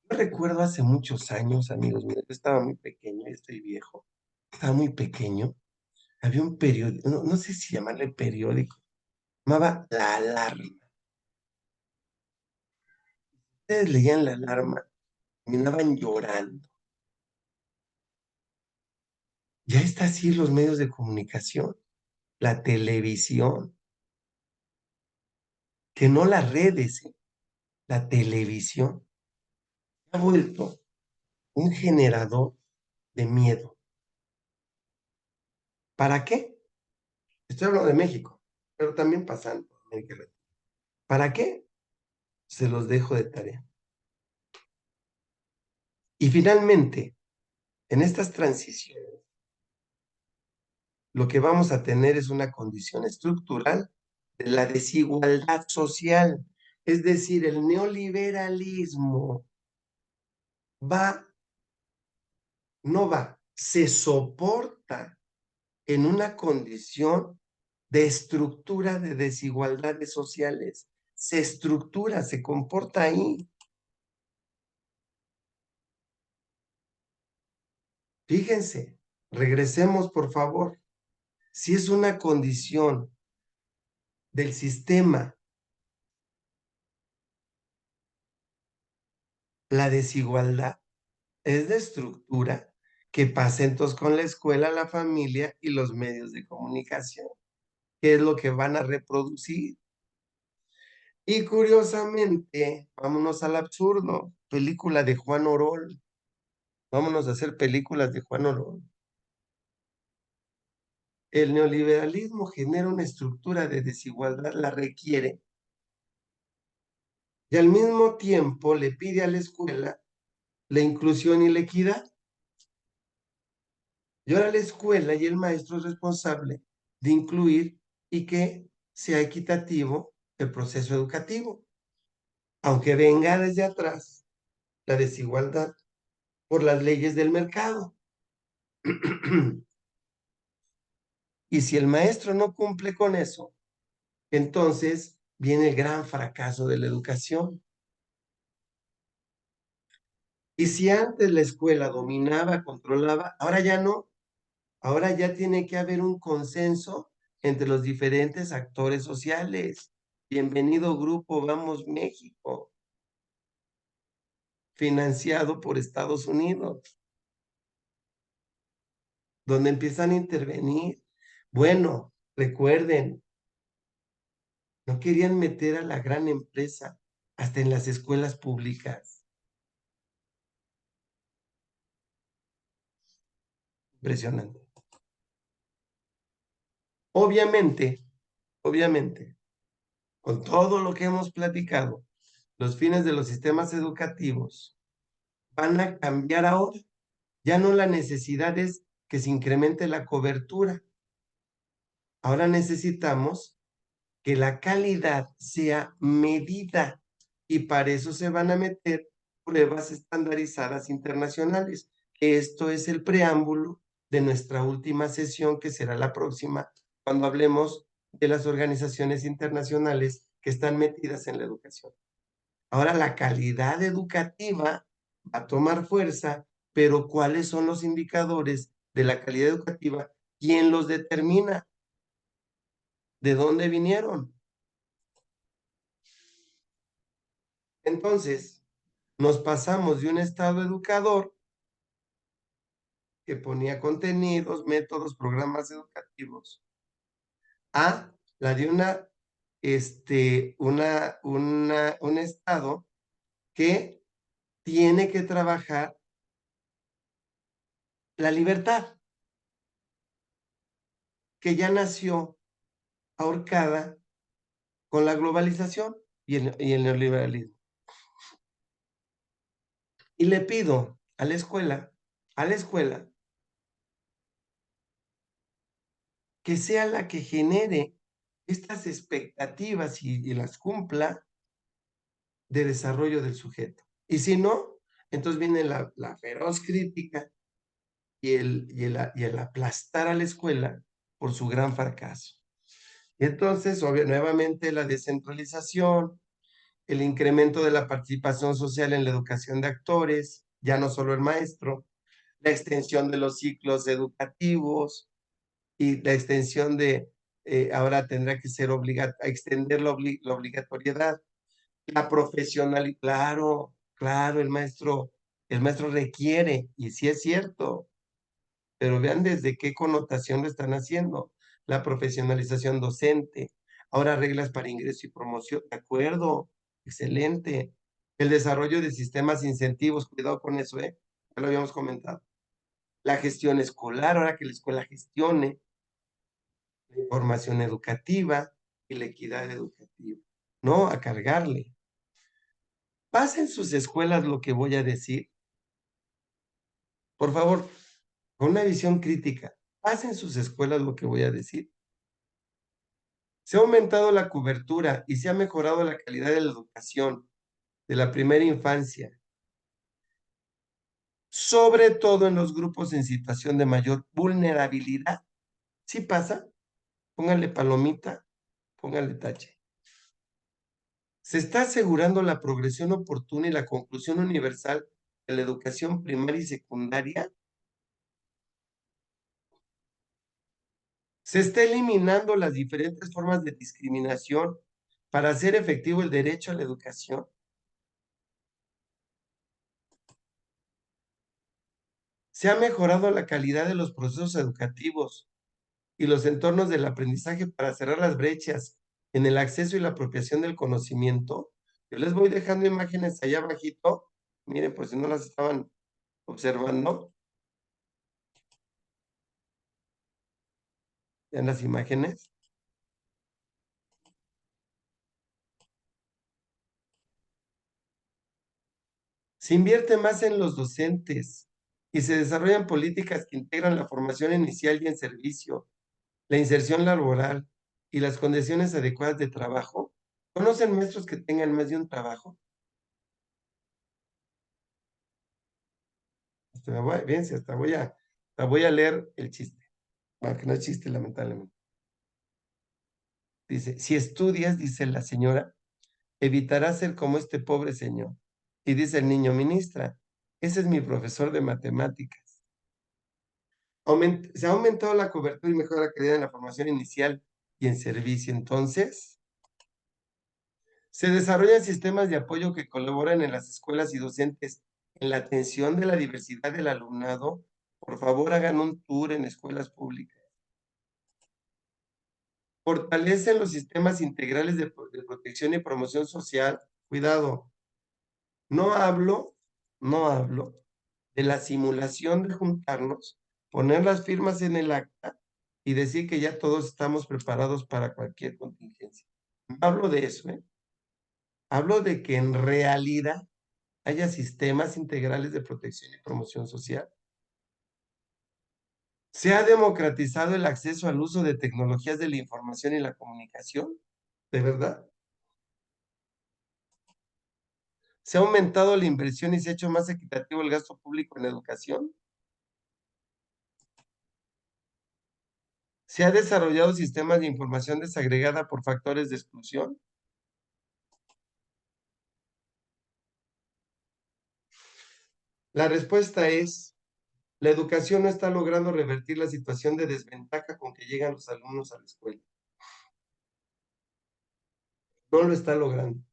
Yo recuerdo hace muchos años, amigos míos, yo estaba muy pequeño, y estoy viejo, estaba muy pequeño, había un periódico, no sé si llamarle periódico, llamaba La Alarma. Ustedes leían La Alarma, terminaban llorando. Ya está así los medios de comunicación, la televisión, que no las redes, la televisión ha vuelto un generador de miedo. ¿Para qué? Estoy hablando de México, pero también pasando por América Latina. ¿Para qué? Se los dejo de tarea. Y finalmente, en estas transiciones, lo que vamos a tener es una condición estructural de la desigualdad social. Es decir, el neoliberalismo va, no va, se soporta en una condición de estructura de desigualdades sociales. Se estructura, se comporta ahí. Fíjense, regresemos por favor. Si es una condición del sistema, la desigualdad es de estructura que pasa entonces con la escuela, la familia y los medios de comunicación, que es lo que van a reproducir. Y curiosamente, vámonos al absurdo, película de Juan Orol, vámonos a hacer películas de Juan Orol. El neoliberalismo genera una estructura de desigualdad, la requiere, y al mismo tiempo le pide a la escuela la inclusión y la equidad. Y ahora la escuela y el maestro es responsable de incluir y que sea equitativo el proceso educativo, aunque venga desde atrás la desigualdad por las leyes del mercado. Y si el maestro no cumple con eso, entonces viene el gran fracaso de la educación. Y si antes la escuela dominaba, controlaba, ahora ya no. Ahora ya tiene que haber un consenso entre los diferentes actores sociales. Bienvenido Grupo Vamos México, financiado por Estados Unidos, donde empiezan a intervenir. Bueno, recuerden, no querían meter a la gran empresa hasta en las escuelas públicas. Impresionante. Obviamente, obviamente, con todo lo que hemos platicado, los fines de los sistemas educativos van a cambiar ahora. Ya no la necesidad es que se incremente la cobertura. Ahora necesitamos que la calidad sea medida y para eso se van a meter pruebas estandarizadas internacionales. Esto es el preámbulo de nuestra última sesión, que será la próxima, cuando hablemos de las organizaciones internacionales que están metidas en la educación. Ahora la calidad educativa va a tomar fuerza, pero ¿cuáles son los indicadores de la calidad educativa? ¿Quién los determina? ¿De dónde vinieron? Entonces, nos pasamos de un Estado educador que ponía contenidos, métodos, programas educativos, a la de un Estado que tiene que trabajar la libertad, que ya nació ahorcada con la globalización y el neoliberalismo. Y le pido a la escuela, que sea la que genere estas expectativas y las cumpla de desarrollo del sujeto. Y si no, entonces viene la feroz crítica y el aplastar a la escuela por su gran fracaso. Y entonces, nuevamente, la descentralización, el incremento de la participación social en la educación de actores, ya no solo el maestro, la extensión de los ciclos educativos y la extensión ahora tendrá que ser extender la obligatoriedad, la profesionalidad, claro, claro, el maestro requiere, y sí es cierto, pero vean desde qué connotación lo están haciendo, la profesionalización docente, ahora reglas para ingreso y promoción, de acuerdo, excelente, el desarrollo de sistemas incentivos, cuidado con eso, ya lo habíamos comentado, la gestión escolar, ahora que la escuela gestione, la información educativa y la equidad educativa, no a cargarle. Pasa en sus escuelas lo que voy a decir, por favor, con una visión crítica, pasa en sus escuelas lo que voy a decir. Se ha aumentado la cobertura y se ha mejorado la calidad de la educación de la primera infancia, sobre todo en los grupos en situación de mayor vulnerabilidad. ¿Sí pasa? Póngale palomita, póngale tache. Se está asegurando la progresión oportuna y la conclusión universal de la educación primaria y secundaria. Se está eliminando las diferentes formas de discriminación para hacer efectivo el derecho a la educación. Se ha mejorado la calidad de los procesos educativos y los entornos del aprendizaje para cerrar las brechas en el acceso y la apropiación del conocimiento. Yo les voy dejando imágenes allá abajito. Miren, pues si no las estaban observando, vean las imágenes. Se invierte más en los docentes y se desarrollan políticas que integran la formación inicial y en servicio, la inserción laboral y las condiciones adecuadas de trabajo. ¿Conocen maestros que tengan más de un trabajo? Fíjense, hasta voy a leer el chiste, que no es chiste, lamentablemente. Dice, si estudias, dice la señora, evitarás ser como este pobre señor. Y dice el niño, ministra, ese es mi profesor de matemáticas. Se ha aumentado la cobertura y mejora la calidad en la formación inicial y en servicio. Entonces, se desarrollan sistemas de apoyo que colaboran en las escuelas y docentes en la atención de la diversidad del alumnado. Por favor, hagan un tour en escuelas públicas. Fortalecen los sistemas integrales de protección y promoción social. Cuidado, no hablo, no hablo de la simulación de juntarnos, poner las firmas en el acta y decir que ya todos estamos preparados para cualquier contingencia. No hablo de eso, ¿eh? Hablo de que en realidad haya sistemas integrales de protección y promoción social. Se ha democratizado el acceso al uso de tecnologías de la información y la comunicación, ¿de verdad? Se ha aumentado la inversión y se ha hecho más equitativo el gasto público en educación. Se ha desarrollado sistemas de información desagregada por factores de exclusión. La respuesta es, la educación no está logrando revertir la situación de desventaja con que llegan los alumnos a la escuela. No lo está logrando.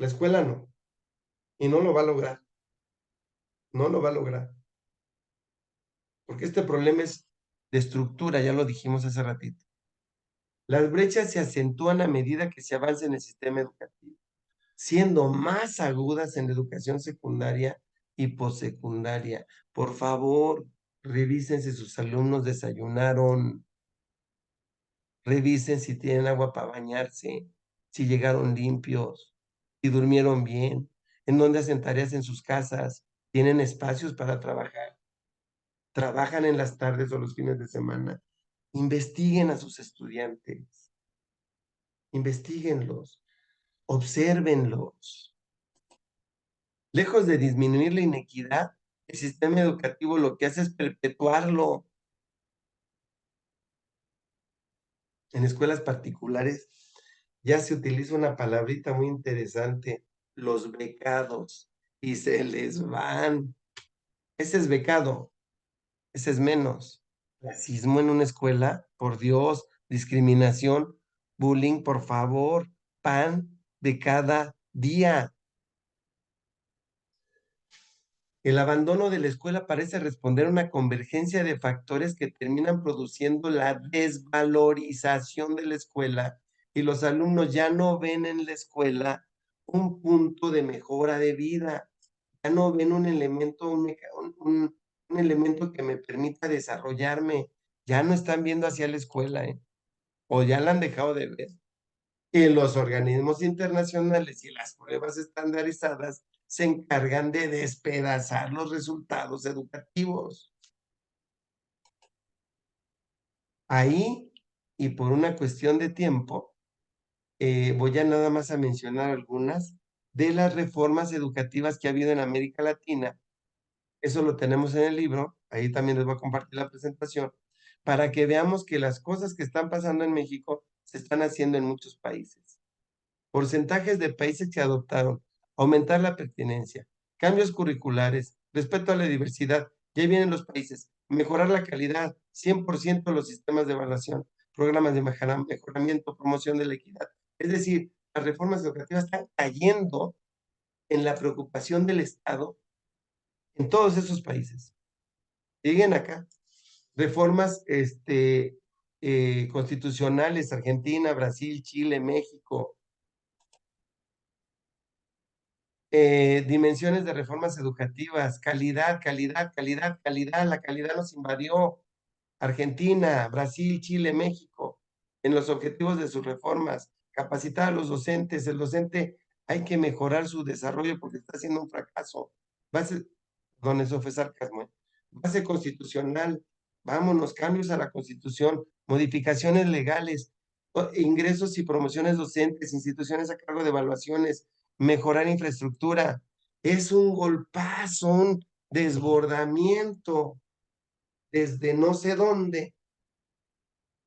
La escuela no. Y no lo va a lograr. No lo va a lograr. Porque este problema es de estructura, ya lo dijimos hace ratito. Las brechas se acentúan a medida que se avanza en el sistema educativo, siendo más agudas en la educación secundaria y postsecundaria. Por favor, revisen si sus alumnos desayunaron, revisen si tienen agua para bañarse, si llegaron limpios, si durmieron bien, en dónde hacen tareas en sus casas, tienen espacios para trabajar, trabajan en las tardes o los fines de semana. Investiguen a sus estudiantes, investiguenlos, obsérvenlos. Lejos de disminuir la inequidad, el sistema educativo lo que hace es perpetuarlo. En escuelas particulares ya se utiliza una palabrita muy interesante, los becados, y se les van. Ese es becado, ese es menos. Racismo en una escuela, por Dios, discriminación, bullying, por favor, pan de cada día. El abandono de la escuela parece responder a una convergencia de factores que terminan produciendo la desvalorización de la escuela y los alumnos ya no ven en la escuela un punto de mejora de vida, ya no ven un elemento, un elemento que me permita desarrollarme, ya no están viendo hacia la escuela, ¿eh? O ya la han dejado de ver. Y los organismos internacionales y las pruebas estandarizadas se encargan de despedazar los resultados educativos. Ahí, y por una cuestión de tiempo, voy a nada más a mencionar algunas de las reformas educativas que ha habido en América Latina. Eso lo tenemos en el libro, ahí también les voy a compartir la presentación, para que veamos que las cosas que están pasando en México se están haciendo en muchos países. Porcentajes de países que adoptaron, aumentar la pertinencia, cambios curriculares, respeto a la diversidad, ya vienen los países, mejorar la calidad, 100% los sistemas de evaluación, programas de mejoramiento, promoción de la equidad. Es decir, las reformas educativas están cayendo en la preocupación del Estado en todos esos países. Lleguen acá. Reformas constitucionales, Argentina, Brasil, Chile, México, dimensiones de reformas educativas, calidad, calidad, calidad, calidad, la calidad nos invadió Argentina, Brasil, Chile, México, en los objetivos de sus reformas, capacitar a los docentes, el docente hay que mejorar su desarrollo porque está siendo un fracaso. Base, perdón, eso fue sarcasmo, ¿eh? Base constitucional, vámonos, cambios a la Constitución, modificaciones legales, ingresos y promociones docentes, instituciones a cargo de evaluaciones, mejorar infraestructura. Es un golpazo, un desbordamiento desde no sé dónde,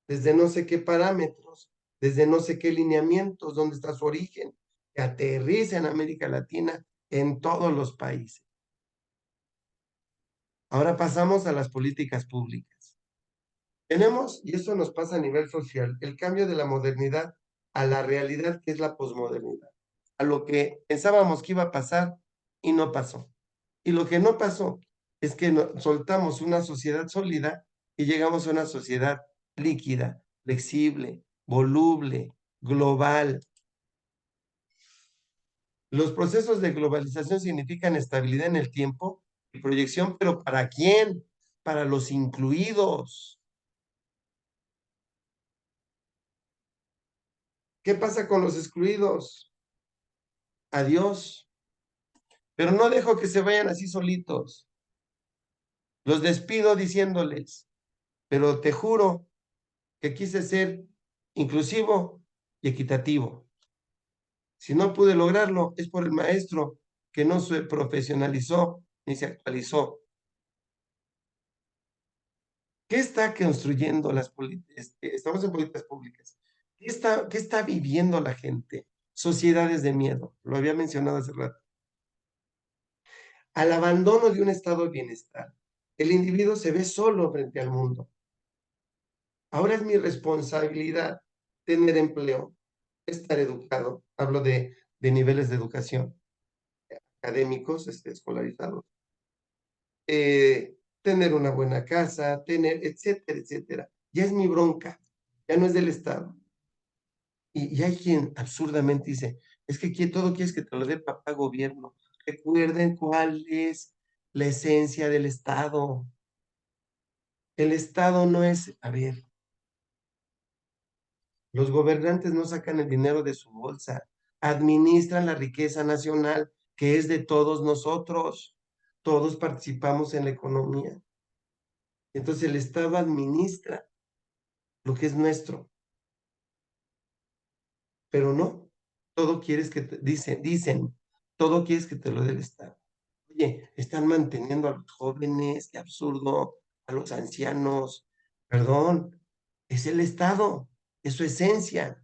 desde no sé qué parámetros, desde no sé qué lineamientos, dónde está su origen, que aterriza en América Latina, en todos los países. Ahora pasamos a las políticas públicas. Tenemos, y eso nos pasa a nivel social, el cambio de la modernidad a la realidad que es la posmodernidad, a lo que pensábamos que iba a pasar y no pasó. Y lo que no pasó es que soltamos una sociedad sólida y llegamos a una sociedad líquida, flexible, voluble, global. Los procesos de globalización significan estabilidad en el tiempo y proyección, pero ¿para quién? Para los incluidos. ¿Qué pasa con los excluidos? Adiós. Pero no dejo que se vayan así solitos. Los despido diciéndoles, pero te juro que quise ser inclusivo y equitativo. Si no pude lograrlo, es por el maestro que no se profesionalizó ni se actualizó. ¿Qué está construyendo las políticas? Estamos en políticas públicas. ¿Qué está viviendo la gente? Sociedades de miedo, lo había mencionado hace rato. Al abandono de un estado de bienestar, el individuo se ve solo frente al mundo. Ahora es mi responsabilidad tener empleo, estar educado, hablo de niveles de educación académicos, escolarizados, tener una buena casa, tener, etcétera, etcétera. Ya es mi bronca, ya no es del Estado. Y hay quien absurdamente dice, es que todo quieres que te lo dé papá gobierno. Recuerden cuál es la esencia del Estado. El Estado no es, a ver, los gobernantes no sacan el dinero de su bolsa, administran la riqueza nacional que es de todos nosotros. Todos participamos en la economía. Entonces el Estado administra lo que es nuestro, pero no, todo quieres que dicen, todo quieres que te lo dé el Estado. Oye, están manteniendo a los jóvenes, qué absurdo, a los ancianos, perdón, es el Estado, es su esencia.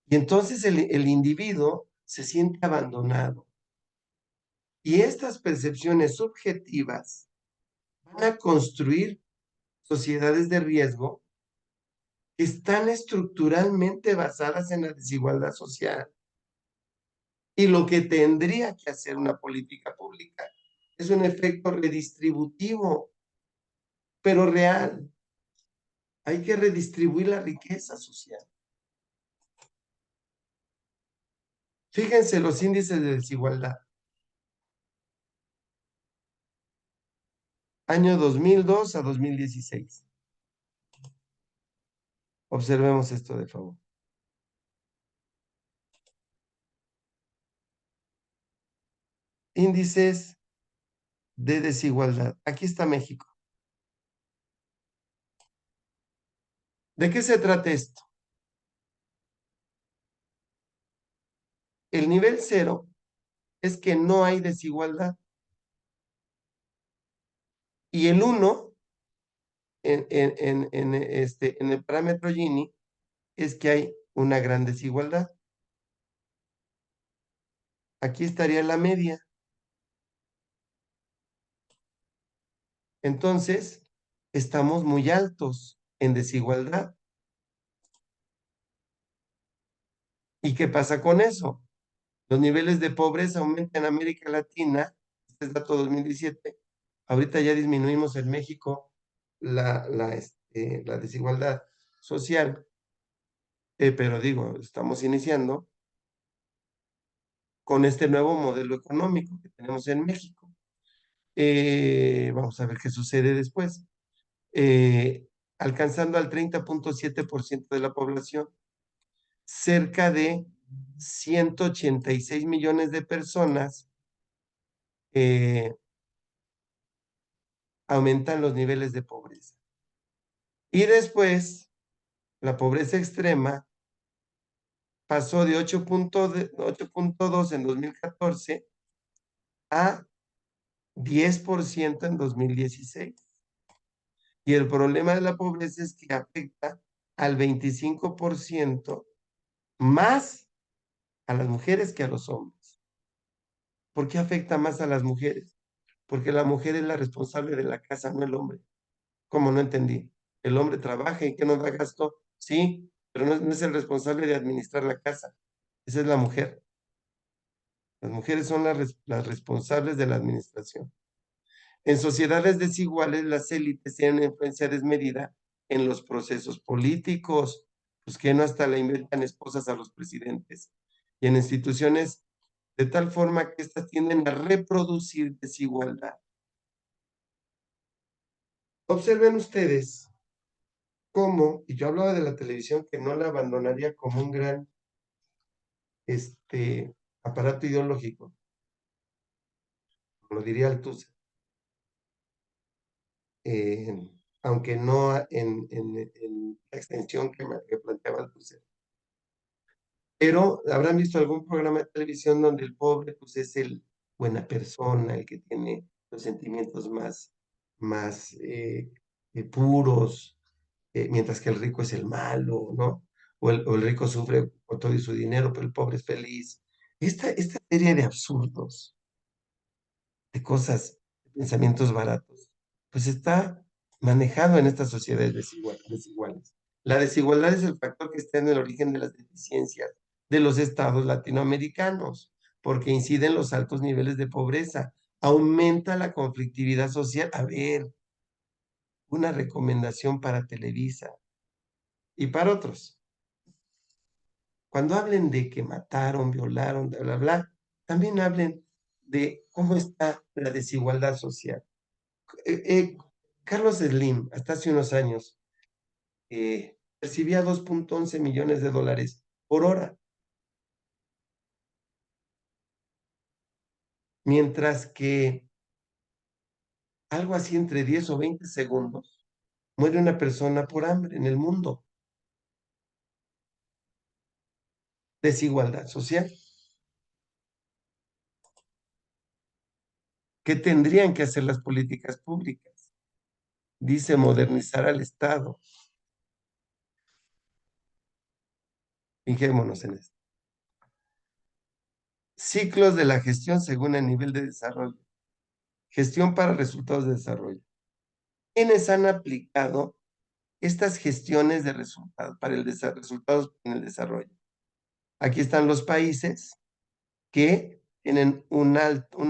Y entonces el individuo se siente abandonado. Y estas percepciones subjetivas van a construir sociedades de riesgo que están estructuralmente basadas en la desigualdad social. Y lo que tendría que hacer una política pública es un efecto redistributivo, pero real. Hay que redistribuir la riqueza social. Fíjense los índices de desigualdad. Año 2002 a 2016. Observemos esto de favor. Índices de desigualdad. Aquí está México. ¿De qué se trata esto? El nivel cero es que no hay desigualdad. Y el uno en el parámetro Gini es que hay una gran desigualdad. Aquí estaría la media. Entonces, estamos muy altos en desigualdad. ¿Y qué pasa con eso? Los niveles de pobreza aumentan en América Latina, este es dato 2017, ahorita ya disminuimos en México la desigualdad social, pero digo, estamos iniciando con este nuevo modelo económico que tenemos en México. Vamos a ver qué sucede después. Alcanzando al 30.7% de la población, cerca de 186 millones de personas aumentan los niveles de pobreza. Y después, la pobreza extrema pasó de 8.2 en 2014 a 10% en 2016. Y el problema de la pobreza es que afecta al 25% más a las mujeres que a los hombres. ¿Por qué afecta más a las mujeres? Porque la mujer es la responsable de la casa, no el hombre. ¿Cómo? No entendí. El hombre trabaja y que no da gasto, sí, pero no es el responsable de administrar la casa. Esa es la mujer. Las mujeres son las responsables de la administración. En sociedades desiguales, las élites tienen una influencia desmedida en los procesos políticos, pues que no hasta le inventan esposas a los presidentes. Y en instituciones de tal forma que éstas tienden a reproducir desigualdad. Observen ustedes cómo, y yo hablaba de la televisión que no la abandonaría como un gran aparato ideológico, como lo diría Althusser, aunque no en la extensión que planteaba Althusser. Pero habrán visto algún programa de televisión donde el pobre pues es el buena persona, el que tiene los sentimientos más puros, mientras que el rico es el malo, ¿no? O el rico sufre con todo y su dinero, pero el pobre es feliz. Esta serie de absurdos, de cosas, de pensamientos baratos, pues está manejado en estas sociedades desiguales. La desigualdad es el factor que está en el origen de las deficiencias de los estados latinoamericanos, porque incide en los altos niveles de pobreza, aumenta la conflictividad social. A ver, una recomendación para Televisa y para otros. Cuando hablen de que mataron, violaron, bla, bla, bla, también hablen de cómo está la desigualdad social. Eh, eh, Carlos Slim, hasta hace unos años, percibía 2.11 millones de dólares por hora, mientras que algo así entre 10 o 20 segundos muere una persona por hambre en el mundo. Desigualdad social. ¿Qué tendrían que hacer las políticas públicas? Dice modernizar al Estado. Fijémonos en esto. Ciclos de la gestión según el nivel de desarrollo. Gestión para resultados de desarrollo. ¿Quiénes han aplicado estas gestiones de resultados para resultados en el desarrollo? Aquí están los países que tienen una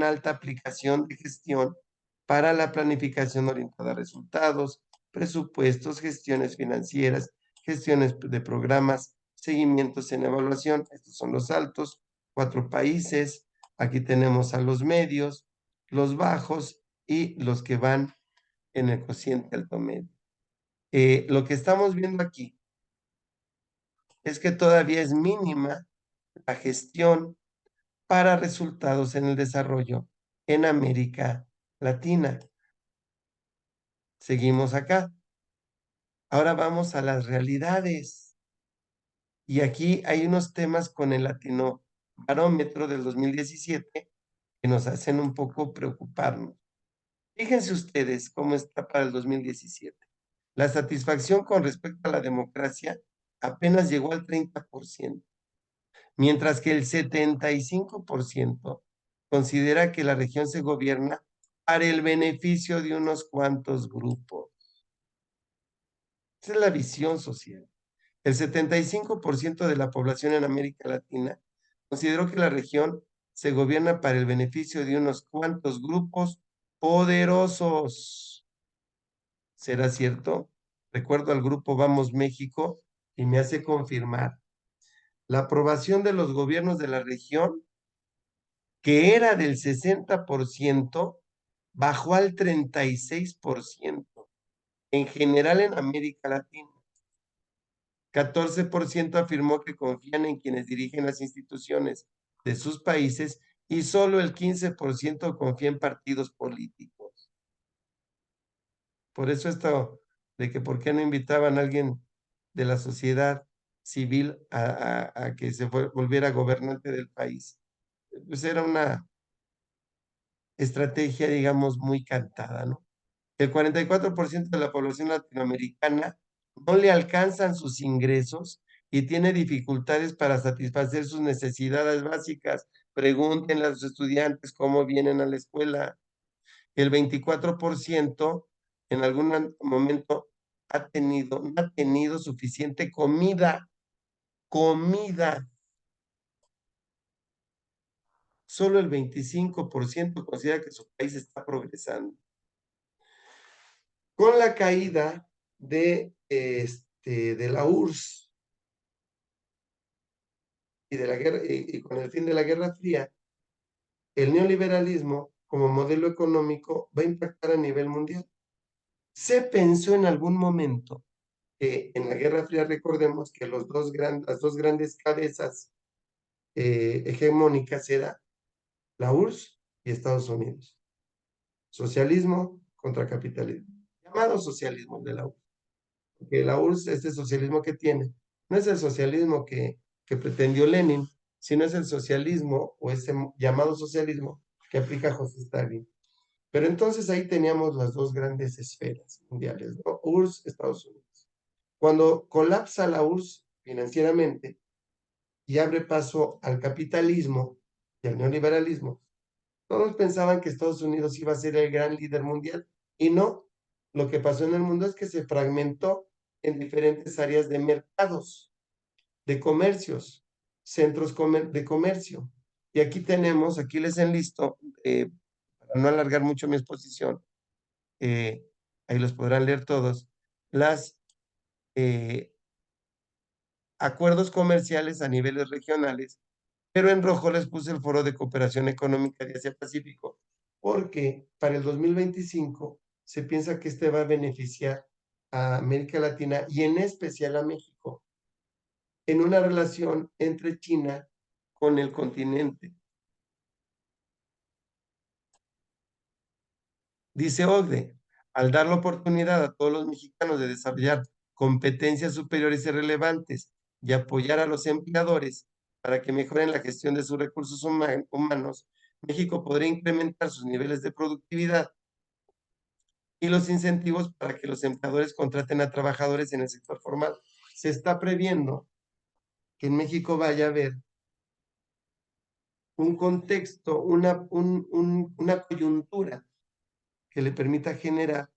alta aplicación de gestión para la planificación orientada a resultados, presupuestos, gestiones financieras, gestiones de programas, seguimientos en evaluación. Estos son los altos, 4 países. Aquí tenemos a los medios, los bajos y los que van en el cociente alto medio. Lo que estamos viendo aquí es que todavía es mínima la gestión para resultados en el desarrollo en América Latina. Seguimos acá. Ahora vamos a las realidades. Y aquí hay unos temas con el Latino Barómetro del 2017 que nos hacen un poco preocuparnos. Fíjense ustedes cómo está para el 2017. La satisfacción con respecto a la democracia apenas llegó al 30%, mientras que el 75% considera que la región se gobierna para el beneficio de unos cuantos grupos. Esa es la visión social. El 75% de la población en América Latina consideró que la región se gobierna para el beneficio de unos cuantos grupos poderosos. ¿Será cierto? Recuerdo al grupo Vamos México y me hace confirmar. La aprobación de los gobiernos de la región, que era del 60%, bajó al 36% en general en América Latina. 14% afirmó que confían en quienes dirigen las instituciones de sus países y solo el 15% confía en partidos políticos. Por eso esto de que por qué no invitaban a alguien de la sociedad civil a que volviera gobernante del país. Pues era una estrategia, digamos, muy cantada, ¿no? El 44% de la población latinoamericana no le alcanzan sus ingresos y tiene dificultades para satisfacer sus necesidades básicas. Pregúntenle a los estudiantes cómo vienen a la escuela. El 24% en algún momento no ha tenido suficiente comida. Comida. Solo el 25% considera que su país está progresando. Con la caída de la URSS y de la guerra, y con el fin de la Guerra Fría, el neoliberalismo como modelo económico va a impactar a nivel mundial. Se pensó en algún momento que en la Guerra Fría, recordemos que las dos grandes cabezas hegemónicas eran la URSS y Estados Unidos. Socialismo contra capitalismo. Llamado socialismo de la URSS. Porque la URSS, este socialismo que tiene, no es el socialismo que pretendió Lenin, sino es el socialismo o ese llamado socialismo que aplica José Stalin. Pero entonces ahí teníamos las dos grandes esferas mundiales, ¿no? URSS, Estados Unidos. Cuando colapsa la URSS financieramente y abre paso al capitalismo y al neoliberalismo, todos pensaban que Estados Unidos iba a ser el gran líder mundial y no. Lo que pasó en el mundo es que se fragmentó en diferentes áreas de mercados, de comercios, de comercio. Y aquí les enlisto, para no alargar mucho mi exposición, eh, ahí los podrán leer todos, las eh, acuerdos comerciales a niveles regionales, pero en rojo les puse el Foro de Cooperación Económica de Asia-Pacífico, porque para el 2025 se piensa que este va a beneficiar a América Latina y en especial a México, en una relación entre China con el continente. Dice OCDE, al dar la oportunidad a todos los mexicanos de desarrollar competencias superiores y relevantes y apoyar a los empleadores para que mejoren la gestión de sus recursos humanos, México podría incrementar sus niveles de productividad y los incentivos para que los empleadores contraten a trabajadores en el sector formal. Se está previendo que en México vaya a haber un contexto, una coyuntura que le permita generar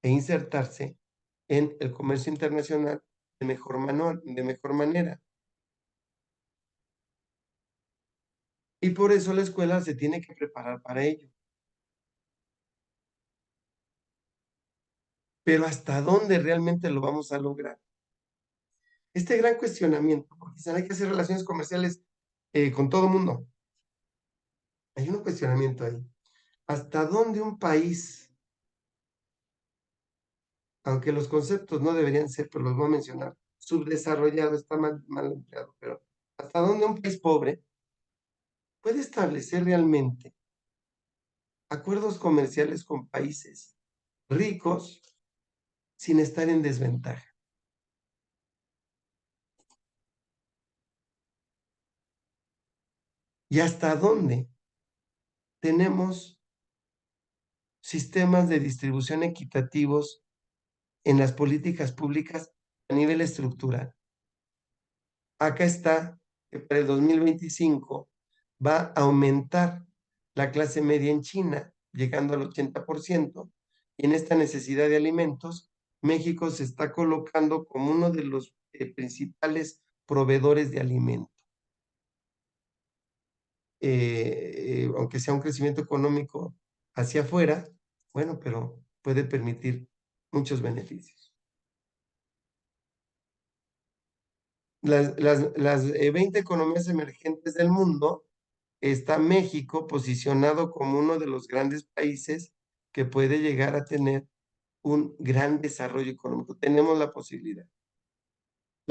e insertarse en el comercio internacional de mejor manera. Y por eso la escuela se tiene que preparar para ello. Pero ¿hasta dónde realmente lo vamos a lograr? Este gran cuestionamiento, porque hay que hacer relaciones comerciales con todo el mundo. Hay un cuestionamiento ahí. ¿Hasta dónde un país, aunque los conceptos no deberían ser, pero los voy a mencionar, subdesarrollado, está mal empleado, pero hasta dónde un país pobre puede establecer realmente acuerdos comerciales con países ricos sin estar en desventaja? ¿Y hasta dónde tenemos sistemas de distribución equitativos en las políticas públicas a nivel estructural? Acá está que para el 2025 va a aumentar la clase media en China, llegando al 80%, y en esta necesidad de alimentos, México se está colocando como uno de los principales proveedores de alimentos. Aunque sea un crecimiento económico hacia afuera, bueno, pero puede permitir muchos beneficios. Las 20 economías emergentes del mundo, está México posicionado como uno de los grandes países que puede llegar a tener un gran desarrollo económico. Tenemos la posibilidad.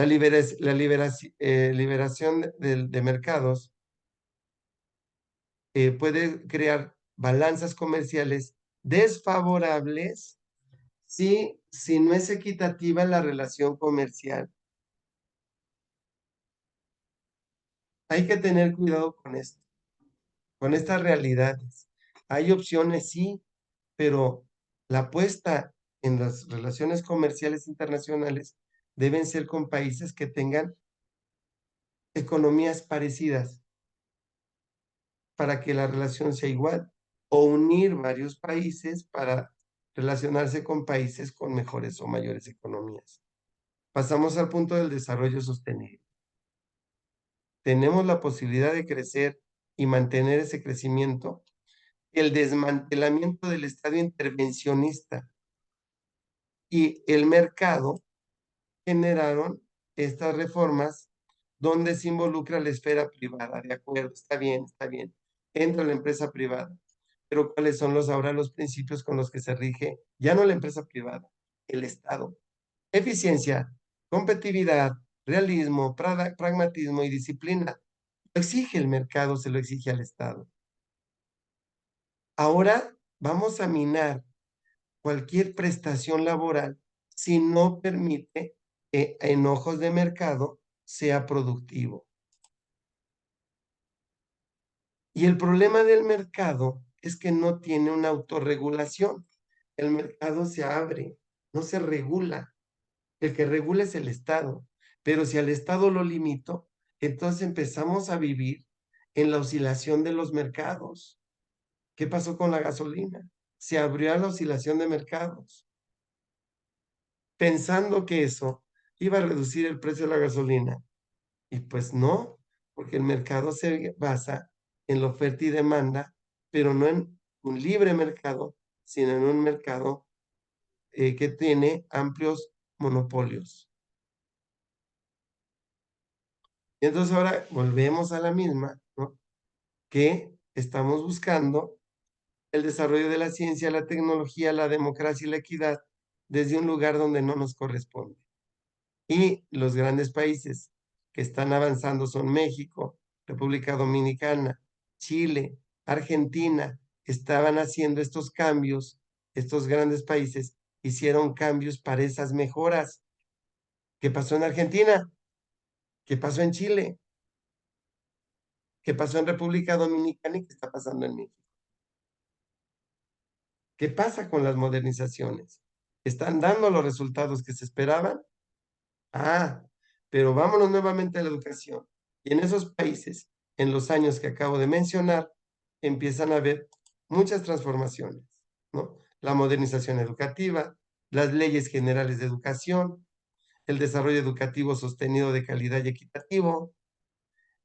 liberación de mercados puede crear balanzas comerciales desfavorables si no es equitativa la relación comercial. Hay que tener cuidado con esto, con estas realidades. Hay opciones, sí, pero la apuesta en las relaciones comerciales internacionales deben ser con países que tengan economías parecidas para que la relación sea igual, o unir varios países para relacionarse con países con mejores o mayores economías. Pasamos al punto del desarrollo sostenible. Tenemos la posibilidad de crecer y mantener ese crecimiento. El desmantelamiento del Estado intervencionista y el mercado generaron estas reformas donde se involucra la esfera privada. De acuerdo, está bien, está bien. Entra la empresa privada. Pero ¿cuáles son ahora los principios con los que se rige? Ya no la empresa privada, el Estado. Eficiencia, competitividad, realismo, pragmatismo y disciplina. Lo exige el mercado, se lo exige al Estado. Ahora vamos a minar cualquier prestación laboral si no permite que en ojos de mercado sea productivo. Y el problema del mercado es que no tiene una autorregulación. El mercado se abre, no se regula. El que regula es el Estado. Pero si al Estado lo limito, entonces empezamos a vivir en la oscilación de los mercados. ¿Qué pasó con la gasolina? Se abrió a la oscilación de mercados, pensando que eso iba a reducir el precio de la gasolina. Y pues no, porque el mercado se basa en la oferta y demanda, pero no en un libre mercado, sino en un mercado que tiene amplios monopolios. Y entonces ahora volvemos a la misma, ¿no? Que estamos buscando el desarrollo de la ciencia, la tecnología, la democracia y la equidad desde un lugar donde no nos corresponde. Y los grandes países que están avanzando son México, República Dominicana, Chile, Argentina. Estaban haciendo estos cambios, estos grandes países hicieron cambios para esas mejoras. ¿Qué pasó en Argentina? ¿Qué pasó en Chile? ¿Qué pasó en República Dominicana y qué está pasando en México? ¿Qué pasa con las modernizaciones? ¿Están dando los resultados que se esperaban? Ah, pero vámonos nuevamente a la educación. Y en esos países, en los años que acabo de mencionar, empiezan a haber muchas transformaciones, ¿no? La modernización educativa, las leyes generales de educación, el desarrollo educativo sostenido de calidad y equitativo,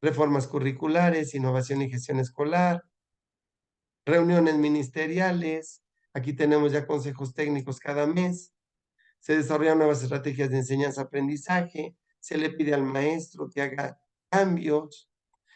reformas curriculares, innovación y gestión escolar, reuniones ministeriales. Aquí tenemos ya consejos técnicos cada mes. Se desarrollan nuevas estrategias de enseñanza-aprendizaje, se le pide al maestro que haga cambios,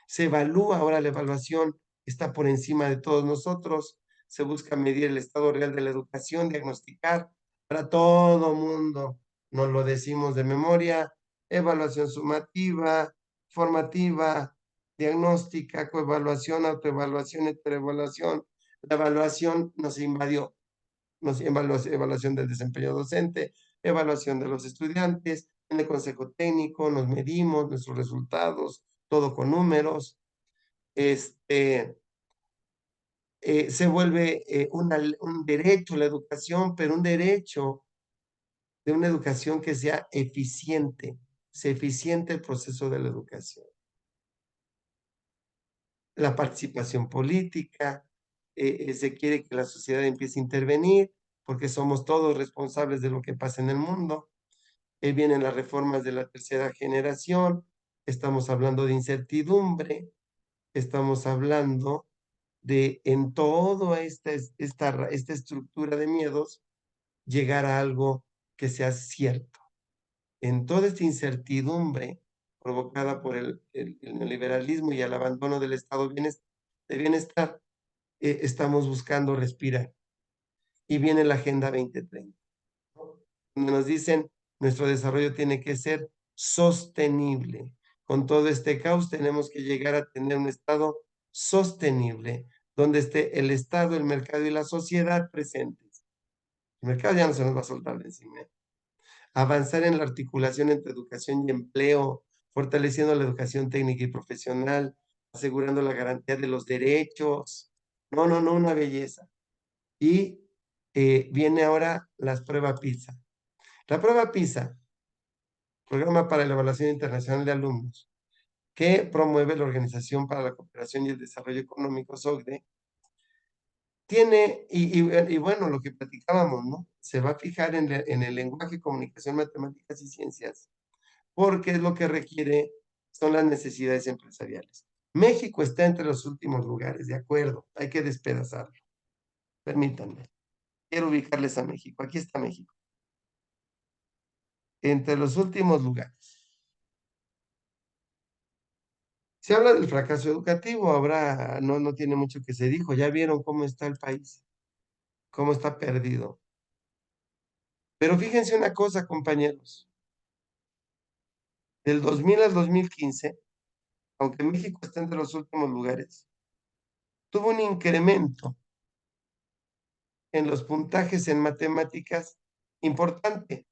se evalúa, ahora la evaluación está por encima de todos nosotros, se busca medir el estado real de la educación, diagnosticar para todo mundo, nos lo decimos de memoria, evaluación sumativa, formativa, diagnóstica, coevaluación, autoevaluación, heteroevaluación. La evaluación nos invadió, evaluación del desempeño docente, evaluación de los estudiantes, en el consejo técnico nos medimos nuestros resultados, todo con números. Se vuelve un derecho a la educación, pero un derecho de una educación que sea eficiente el proceso de la educación. La participación política, se quiere que la sociedad empiece a intervenir porque somos todos responsables de lo que pasa en el mundo. Vienen las reformas de la tercera generación, estamos hablando de incertidumbre, estamos hablando de en toda esta estructura de miedos, llegar a algo que sea cierto. En toda esta incertidumbre provocada por el neoliberalismo y el abandono del estado de bienestar, estamos buscando respirar. Y viene la Agenda 2030, ¿no? Donde nos dicen, nuestro desarrollo tiene que ser sostenible. Con todo este caos tenemos que llegar a tener un Estado sostenible, donde esté el Estado, el mercado y la sociedad presentes. El mercado ya no se nos va a soltar de encima. Avanzar en la articulación entre educación y empleo, fortaleciendo la educación técnica y profesional, asegurando la garantía de los derechos. No, no, no, una belleza. Y viene ahora las pruebas PISA. La prueba PISA, Programa para la Evaluación Internacional de Alumnos, que promueve la Organización para la Cooperación y el Desarrollo Económico, OCDE, tiene, y bueno, lo que platicábamos, ¿no? Se va a fijar en el lenguaje, comunicación, matemáticas y ciencias, porque es lo que requiere, son las necesidades empresariales. México está entre los últimos lugares, de acuerdo, hay que despedazarlo. Permítanme, quiero ubicarles a México. Aquí está México, entre los últimos lugares. Se habla del fracaso educativo, habrá, no, no tiene mucho que se dijo, ya vieron cómo está el país, cómo está perdido. Pero fíjense una cosa, compañeros, del 2000 al 2015, aunque México está entre los últimos lugares, tuvo un incremento en los puntajes en matemáticas importante,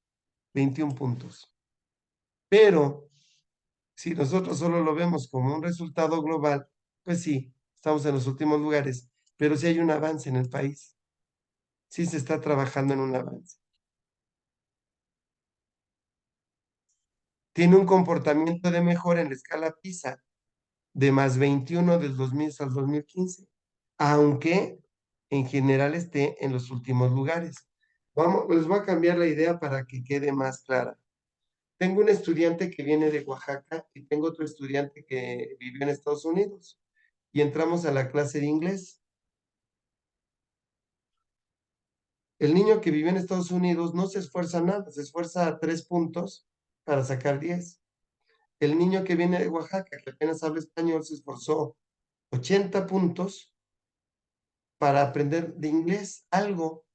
21 puntos. Pero si nosotros solo lo vemos como un resultado global, pues sí, estamos en los últimos lugares, pero sí hay un avance en el país, sí se está trabajando en un avance. Tiene un comportamiento de mejora en la escala PISA de más 21 del 2000 al 2015, aunque en general esté en los últimos lugares. Vamos, les voy a cambiar la idea para que quede más clara. Tengo un estudiante que viene de Oaxaca y tengo otro estudiante que vivió en Estados Unidos y entramos a la clase de inglés. El niño que vive en Estados Unidos no se esfuerza nada, se esfuerza a 3 puntos para sacar 10. El niño que viene de Oaxaca, que apenas habla español, se esforzó 80 puntos para aprender de inglés algo.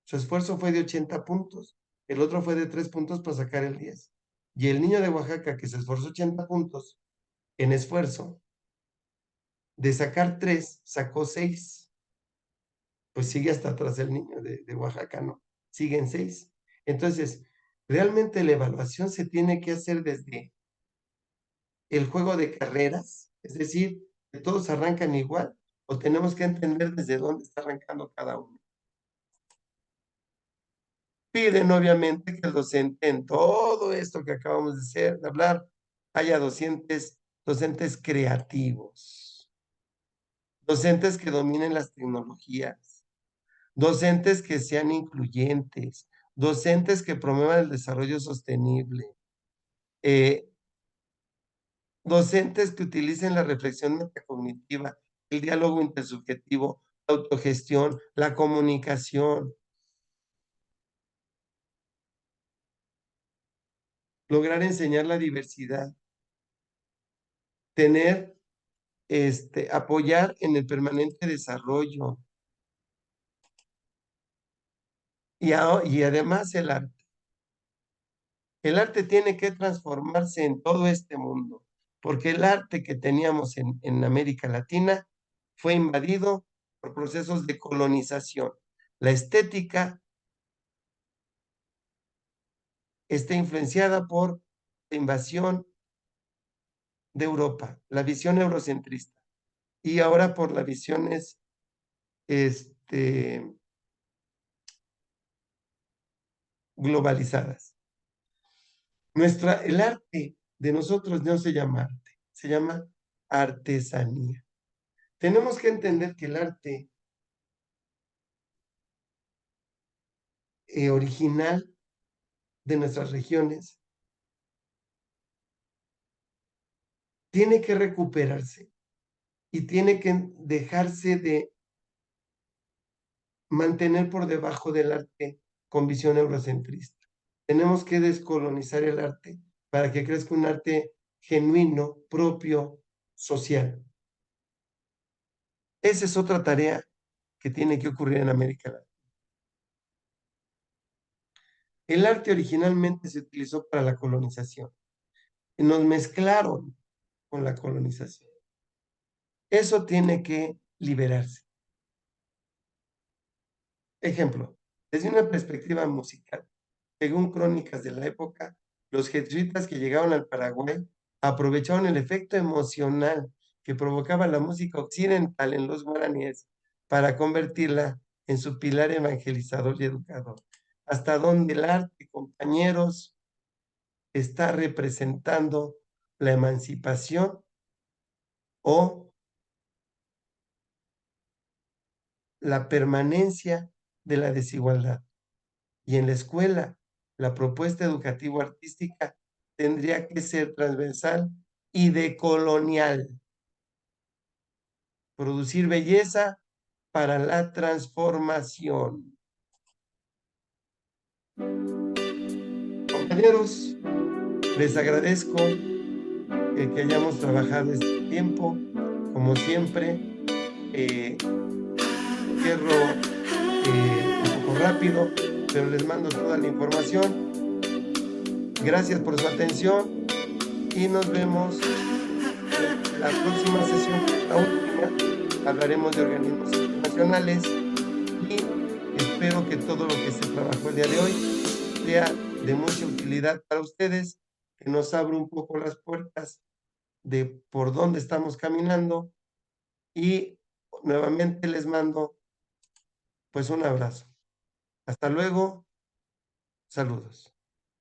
Su esfuerzo fue de 80 puntos. El otro fue de 3 puntos para sacar el 10. Y el niño de Oaxaca, que se esforzó 80 puntos en esfuerzo, de sacar 3, sacó 6. Pues sigue hasta atrás el niño de Oaxaca, ¿no? Sigue en 6. Entonces, realmente la evaluación se tiene que hacer desde el juego de carreras, es decir, que todos arrancan igual, o tenemos que entender desde dónde está arrancando cada uno. Piden obviamente que el docente en todo esto que acabamos de hablar, haya docentes creativos, docentes que dominen las tecnologías, docentes que sean incluyentes, docentes que promuevan el desarrollo sostenible, eh, docentes que utilicen la reflexión metacognitiva, el diálogo intersubjetivo, la autogestión, la comunicación, lograr enseñar la diversidad, tener, apoyar en el permanente desarrollo y además el arte. El arte tiene que transformarse en todo este mundo, porque el arte que teníamos en América Latina fue invadido por procesos de colonización. La estética está influenciada por la invasión de Europa, la visión eurocentrista, y ahora por las visiones este, globalizadas. El arte de nosotros no se llama arte, se llama artesanía. Tenemos que entender que el arte original de nuestras regiones tiene que recuperarse y tiene que dejarse de mantener por debajo del arte con visión eurocentrista. Tenemos que descolonizar el arte para que crezca un arte genuino, propio, social. Esa es otra tarea que tiene que ocurrir en América Latina. El arte originalmente se utilizó para la colonización. y nos mezclaron con la colonización. Eso tiene que liberarse. Ejemplo, desde una perspectiva musical, según crónicas de la época, los jesuitas que llegaron al Paraguay aprovecharon el efecto emocional que provocaba la música occidental en los guaraníes para convertirla en su pilar evangelizador y educador. Hasta donde el arte, compañeros, está representando la emancipación o la permanencia de la desigualdad. Y en la escuela, la propuesta educativo-artística tendría que ser transversal y decolonial. Producir belleza para la transformación. Compañeros, les agradezco el que hayamos trabajado este tiempo. Como siempre, cierro un poco rápido, pero les mando toda la información. Gracias por su atención y nos vemos en la próxima sesión, la última. Hablaremos de organismos internacionales y espero que todo lo que se trabajó el día de hoy sea de mucha utilidad para ustedes, que nos abra un poco las puertas de por dónde estamos caminando y nuevamente les mando pues un abrazo. Hasta luego, saludos.